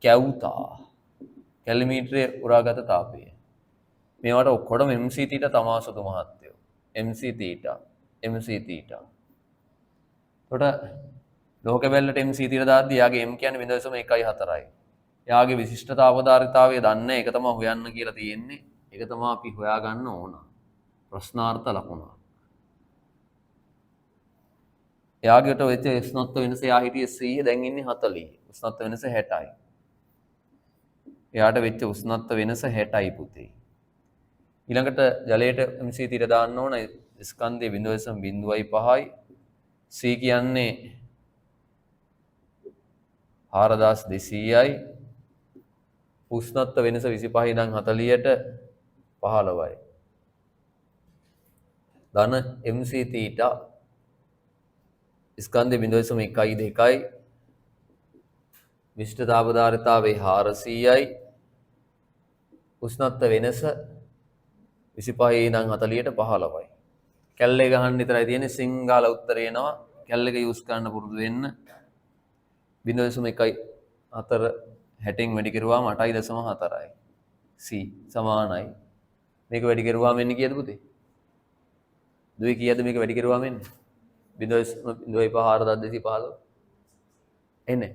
කැවුතා. කැලෝමීටරයේ උරාගත තාපය. මේවට ඔක්කොටම mc θ තමා සුදු මහත්තයෝ. mc θ mc θ. එතකොට ලෝහ කැබැල්ලට mc θ දාද්දී යාගේ m කියන්නේ 0.14යි. යාගේ විශිෂ්ටතා අවදාරිතාවය දන්නේ ඒක තමයි හොයන්න කියලා තියෙන්නේ. ඒක තමයි අපි හොයාගන්න ඕන. ප්‍රශ්නාර්ථ ලකුණ. එයාගේට වෙච්ච උෂ්ණත්ව වෙනස යා හිටියේ 100 දැන් ඉන්නේ 40. උෂ්ණත්ව වෙනස 60යි. එයාට වෙච්ච උෂ්ණත්ව වෙනස 60යි පුතේ. ඊළඟට ජලයට mc θ දාන්න ඕන ස්කන්ධය 0.05යි. c කියන්නේ 4200යි. උෂ්ණත්ව වෙනස 25 ඉඳන් 40ට 15යි. ධන mc θ ස්කන්ධය 0.12යි. විශිෂ්ටතා පදාර්ථතාවය 400යි. උෂ්ණත්ව වෙනස 25 ඉඳන් 40ට 15යි. කැල්ලේ ගහන්න විතරයි තියෙන්නේ. සිංහල උත්තරේ එනවා. කැල් එක යූස් කරන්න පුරුදු වෙන්න. 0.14 60න් වැඩි කරුවාම 8.4යි. c සමානයි. මේක වැඩි කරුවාම එන්නේ කීයද පුතේ? දුවේ කීයද මේක වැඩි කරුවාම එන්නේ? 0.5 එන්නේ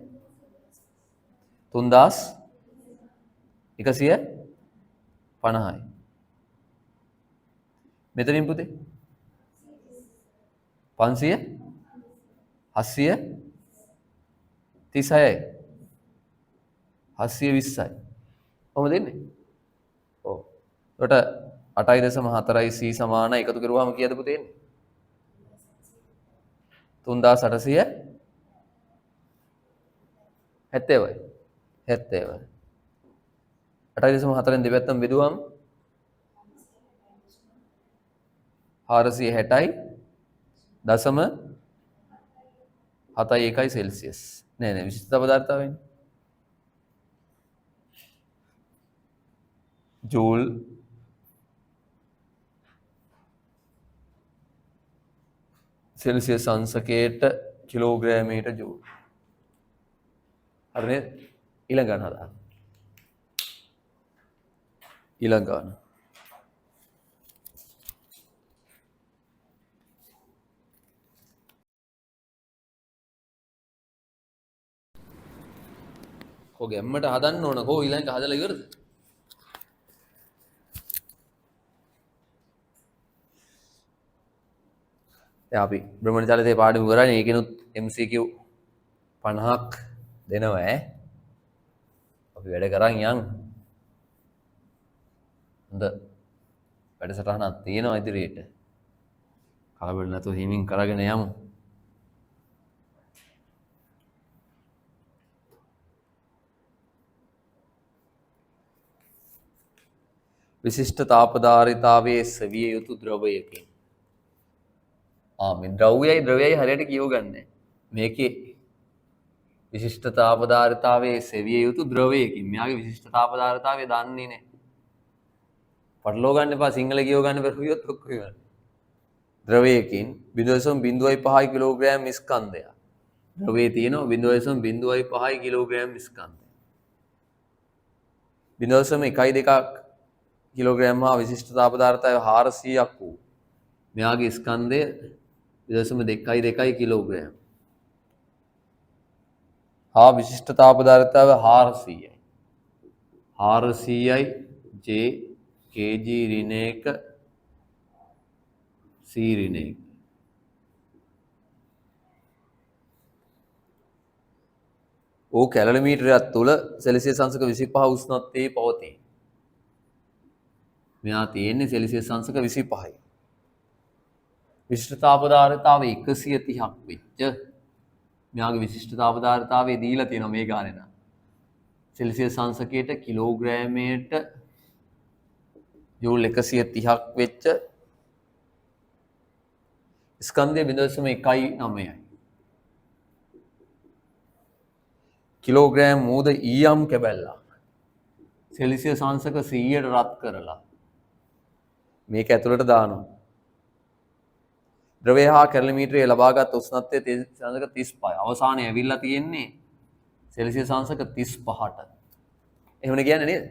3150යි. මෙතනින් පුතේ 500 736යි 720යි. කොහොමද එන්නේ? ඔව්. එතකොට 8.4යි c සමානයි එකතු කරුවාම කීයද පුතේ එන්නේ? 3870යි 70යි 8.4න් දෙපැත්තම බෙදුවම 460යි 0.71 සෙල්සියස්. නෑ විශිෂ්ටතා පදාර්ථතාවයනේ. ජූල් සෙල්සියස් අංශකයට කිලෝග්‍රෑමයට ජූල්. හරිනේ? ඊළඟ ගන්න හදා. ඊළඟ ගන්න. කො ගැම්මට හදන්න ඕන කෝ ඊළඟ හදලා ඉවරද? දැන් අපි බ්‍රහ්මණ චලිතේ පාඩම ඉවරයි. ඒකිනුත් MCQ 50ක් දෙනවා ඈ. අපි වැඩ කරන් යන්. හොඳ වැඩසටහනක් තියෙනවා ඉදිරියට. කලබල නැතුව හිමින් කරගෙන යමු. විශිෂ්ට තාපධාරිතාවයේ සවිය යුතු ද්‍රවයකින්. මේ ද්‍රව්‍යයි හරියට කියව ගන්න. මේකේ විශිෂ්ට තාපධාරිතාවයේ සවිය යුතු ද්‍රවයකින්. මෙයාගේ විශිෂ්ට තාපධාරිතාවය දන්නේ නැහැ. පටලවා ගන්න එපා සිංහල කියව ගන්න බැරුවියොත් ඔක්කොම ඉවරයි. ද්‍රවයකින් 0.05 කිලෝග්‍රෑම් ස්කන්ධයක්. ද්‍රවයේ තියෙනවා 0.05 කිලෝග්‍රෑම් ස්කන්ධය. 0.12 කිලෝග්‍රෑම් හා විශිෂ්ට තාපධාරිතාවය 400ක් වූ මෙයාගේ ස්කන්ධය 0.22 කිලෝග්‍රෑම් හා විශිෂ්ට තාපධාරිතාවය 400යි. 400යි J kg ඍණ 1 C ඍණ 1. ඕ කැලරිමීටරයක් තුළ සෙල්සියස් අංශක 25 උෂ්ණත්වයේ පවතී. මෙයා තියෙන්නේ සෙල්සියස් අංශක 25යි. විශිෂ්ට තාපධාරිතාවය 130ක් වෙච්ච මෙයාගේ විශිෂ්ට තාපධාරිතාවය දීලා තියෙනවා මේ ගානේ නම්. සෙල්සියස් අංශකයට කිලෝග්‍රෑමයට ජූල් 130ක් වෙච්ච ස්කන්ධය 0.19යි. කිලෝග්‍රෑම් මූද ඊයම් කැබැල්ලක් සෙල්සියස් අංශක 100ට රත් කරලා මේක ඇතුළට දානවා. ද්‍රවය හා කැලරිමීටරයේ ලබාගත් උෂ්ණත්වය සෙල්සියස් අංශක 35. අවසානයේ ඇවිල්ලා තියෙන්නේ සෙල්සියස් අංශක 35ට. එහෙමනේ කියන්නේ නේද?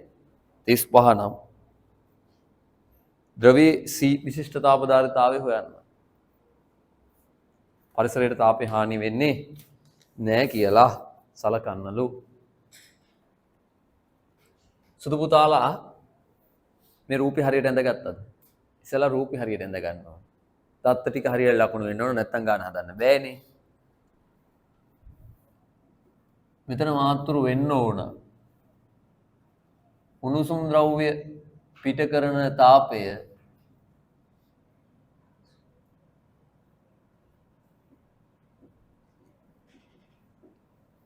35 නම් ද්‍රවයේ C විශිෂ්ට තාපධාරිතාවය හොයන්න. පරිසරයට තාපය හානි වෙන්නේ නැහැ කියලා සලකන්නලු. සුදු පුතාලා මේ රූපේ හරියට ඇඳගත්තද? ඉස්සලා රූපේ හරියට ඇඳ ගන්නවා. දත්ත ටික හරියට ලකුණු වෙන්න ඕන නැත්නම් ගාන හදන්න බෑනේ. මෙතන මාතෘ වෙන්න ඕන. උණුසුම් ද්‍රව්‍ය පිට කරන තාපය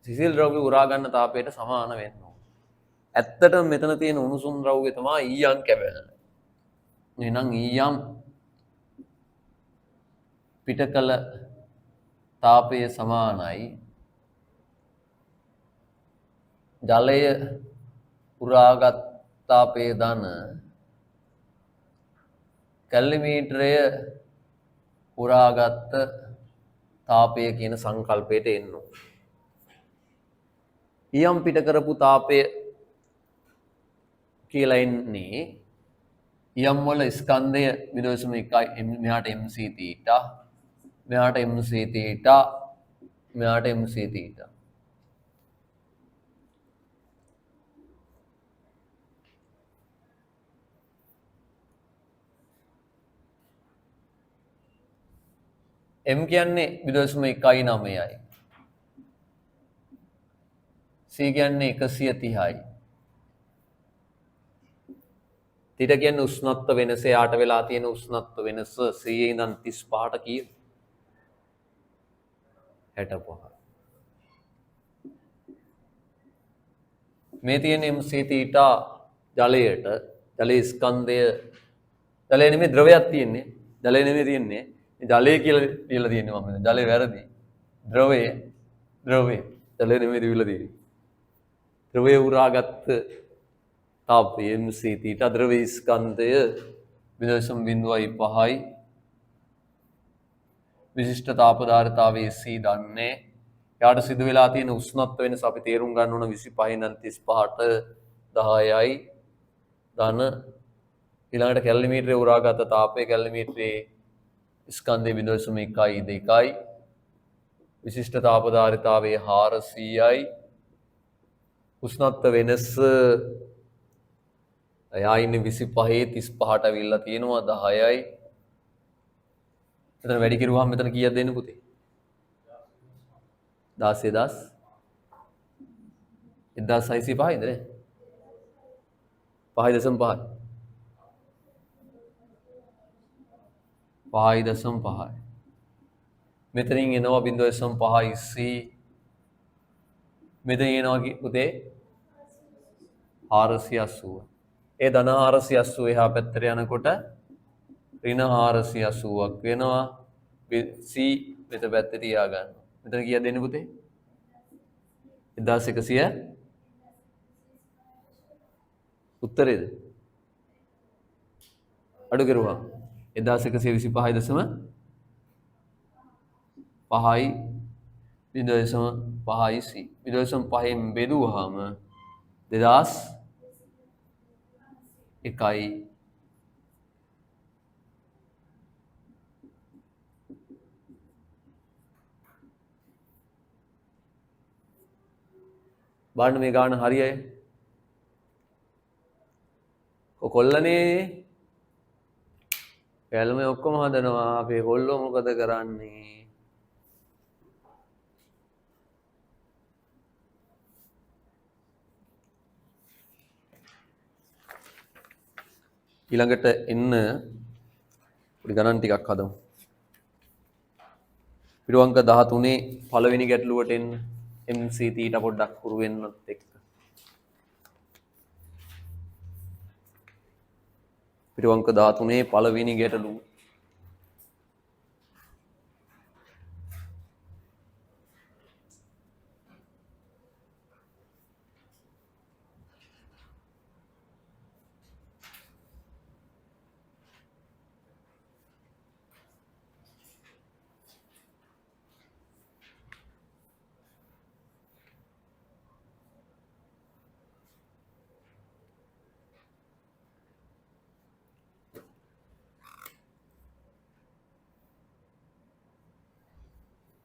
සිසිල් ද්‍රව්‍ය උරා ගන්න තාපයට සමාන වෙන්න ඕන. ඇත්තටම මෙතන තියෙන උණුසුම් ද්‍රව්‍ය තමයි ඊයම් කැබැල්ල. එහෙනම් ඊයම් පිට කළ තාපය සමානයි ජලය උරාගත් තාපයේ ධන කැලරිමීටරය උරාගත් තාපය කියන සංකල්පයට එන්න ඕන. ඊයම් පිට කරපු තාපය කියලා එන්නේ ඊයම් වල ස්කන්ධය 0.1 මෙහාට mc θ මෙහාට mc θ මෙහාට mc θ. m කියන්නේ 0.19යි. C කියන්නේ 130යි. ඊට කියන්නේ උෂ්ණත්ව වෙනස යාට වෙලා තියෙන උෂ්ණත්ව වෙනස 100 ඉඳන් 35ට කීයද? 65. මේ තියෙන mc θ ජලයට ජලයේ ස්කන්ධය ජලය නෙමෙයි ද්‍රවයක් තියෙන්නේ. ජලය නෙමෙයි තියෙන්නේ. ජලය කියලා දීලා තියෙන්නේ මම. ජලය වැරදි. ද්‍රවය ජලය නෙමෙයි දීලා තියෙන්නේ. ද්‍රවය උරාගත් තාපය mc θ ද්‍රවයේ ස්කන්ධය 0.05යි විශිෂ්ට තාපධාරිතාවයේ C දන්නේ එයාට සිදු වෙලා තියෙන උෂ්ණත්ව වෙනස අපි තේරුම් ගන්න ඕන 25 ඉඳන් 35ට 10යි ධන ඊළඟට කැලරිමීටරේ උරාගත තාපය කැලරිමීටරේ ස්කන්ධයේ 0.12යි විශිෂ්ට තාපධාරිතාවයේ 400යි උෂ්ණත්ව වෙනස එයා ඉන්නේ 25 35ට අවිල්ලා තියෙනවා 10යි මෙතන වැඩි කිරුවාම මෙතන කීයක් දෙන්නේ පුතේ 1605 ද නේ 5.5 5.5 මෙතනින් එනවා 0.5 c මෙතන එනවා පුතේ 480 ඒ ධන 480 එහා පැත්තට යනකොට ඍණ 480ක් වෙනවා c මෙත පැත්තේ තියාගන්න මෙතන කීයක් දෙන්නේ පුතේ 1100 උත්තරේද අඩු කරුවා 1125.5යි 0.5යි c 0.5න් බෙදුවාම 2001යි බලන්න මේ ගාන හරියයි කොල්ලනේ පැල්මේ ඔක්කොම හදනවා අපේ කොල්ලෝ මොකද කරන්නේ ඊළඟට එන්න පොඩි ගණන් ටිකක් හදමු පිටුවංක 13 පළවෙනි ගැටලුවට එන්න MC තීට පොඩ්ඩක් හුරු වෙන්නත් එක්ක පිටුවංක 13 පළවෙනි ගැටලුව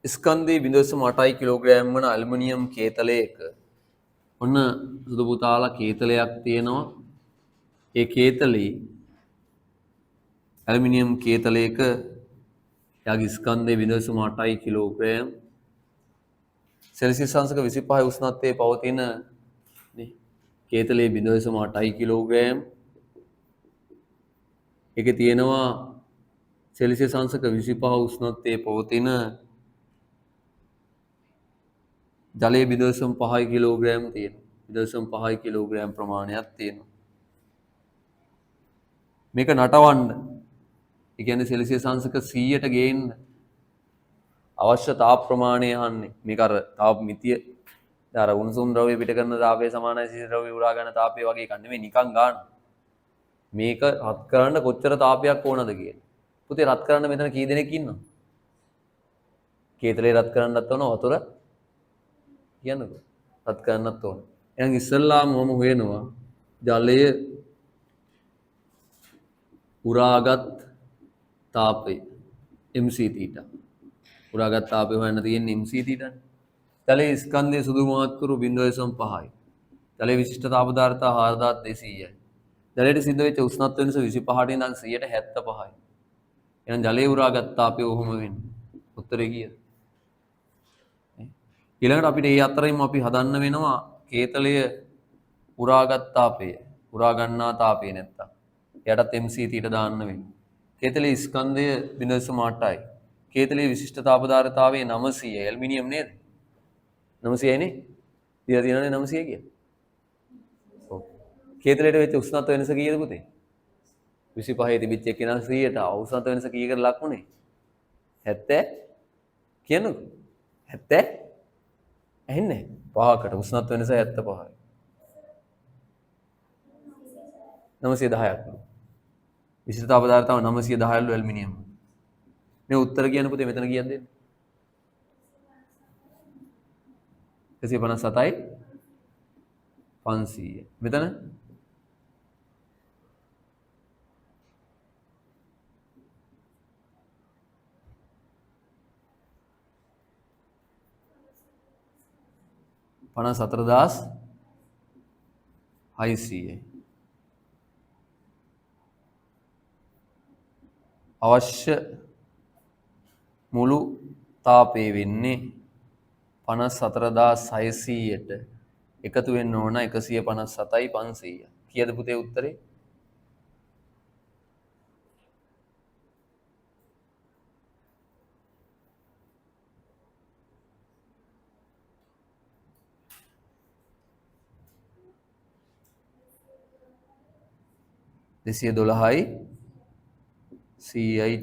ස්කන්ධයේ 0.8 කිලෝග්‍රෑම් වන ඇලුමිනියම් කේතලයක ඔන්න සුදු පුතාලා කේතලයක් තියෙනවා ඒ කේතලේ ඇලුමිනියම් කේතලයක යාගේ ස්කන්ධයේ 0.8 කිලෝග්‍රෑම් සෙල්සියස් අංශක 25 උෂ්ණත්වයේ පවතින නේ කේතලයේ 0.8 කිලෝග්‍රෑම් ඒකේ තියෙනවා සෙල්සියස් අංශක 25 උෂ්ණත්වයේ පවතින ජලයේ 0.5 කිලෝග්‍රෑම් තියෙනවා 0.5 කිලෝග්‍රෑම් ප්‍රමාණයක් තියෙනවා මේක නටවන්න ඒ කියන්නේ සෙල්සියස් අංශක 100ට ගේන්න අවශ්‍ය තාප ප්‍රමාණය අහන්නේ මේක අර තාප මිතිය අර උණුසුම් ද්‍රව්‍ය පිට කරන තාපය සමානයි සීතල ද්‍රව්‍ය උරා ගන්න තාපය වගේ එකක් නෙමෙයි නිකන් ගන්න මේක රත් කරන්න කොච්චර තාපයක් ඕනද කියන්නේ පුතේ රත් කරන්න මෙතන කී දෙනෙක් ඉන්නවද කේතලේ රත් කරන්නත් ඕන වතුර කියන්නකෝ රත් කරන්නත් ඕන එහෙනම් ඉස්සල්ලාම මම හොයනවා ජලය උරාගත් තාපය mc θ උරාගත් තාපය හොයන්න තියෙන්නේ mc θ නේ ජලයේ ස්කන්ධයේ සුදු මාත්‍රු 0.5යි ජලයේ විශිෂ්ට තාපධාරිතාව 4200යි ජලයට සිද්ධ වෙච්ච උෂ්ණත්ව වෙනස 25ට ඉඳන් 175යි එහෙනම් ජලයේ උරාගත් තාපය ඔහොම වෙන්නේ උත්තරේ කීයද ඊළඟට අපිට මේ අතරින්ම අපි හදන්න වෙනවා කේතලය උරාගත් තාපය උරා ගන්නා තාපය නැත්තම් එයටත් mc θ දාන්න වෙනවා කේතලයේ ස්කන්ධය 0.8යි කේතලයේ විශිෂ්ට තාපධාරිතාවය 900යි ඇල්මිනියම් නේද 900යි නේ දිලා තියෙනනේ 900 කියලා ඔව් කේතලයට වෙච්ච උෂ්ණත්ව වෙනස කීයද පුතේ 25 තිබිච්ච එක නම් 100ට උෂ්ණත්ව වෙනස කීයකට ලක් වුනේ 70 කියන්නකෝ 70 ඇහෙන්නේ පහකට උෂ්ණත්ව වෙනස 75යි 910ක් විශිෂ්ට තාපධාරිතාව 910 ඇල්මිනියම් මේ උත්තර කියන පුතේ මෙතන කීයක් දෙන්නේ 157යි 500. මෙතන 54600. අවශ්‍ය මුළු තාපය වෙන්නේ 54600ට එකතු වෙන්න ඕන 157යි 500. කීයද පුතේ උත්තරේ? 212යි 100යි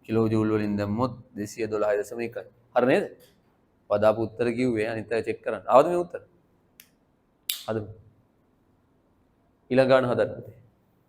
කිලෝ ජූල් වලින් දැම්මොත් 212.1. හරි නේද? පදාපු උත්තර කිව්වේ අනිත් අය චෙක් කරන්න. ආවද මේ උත්තර? හදමු. ඊළඟ ගාන හදන්න.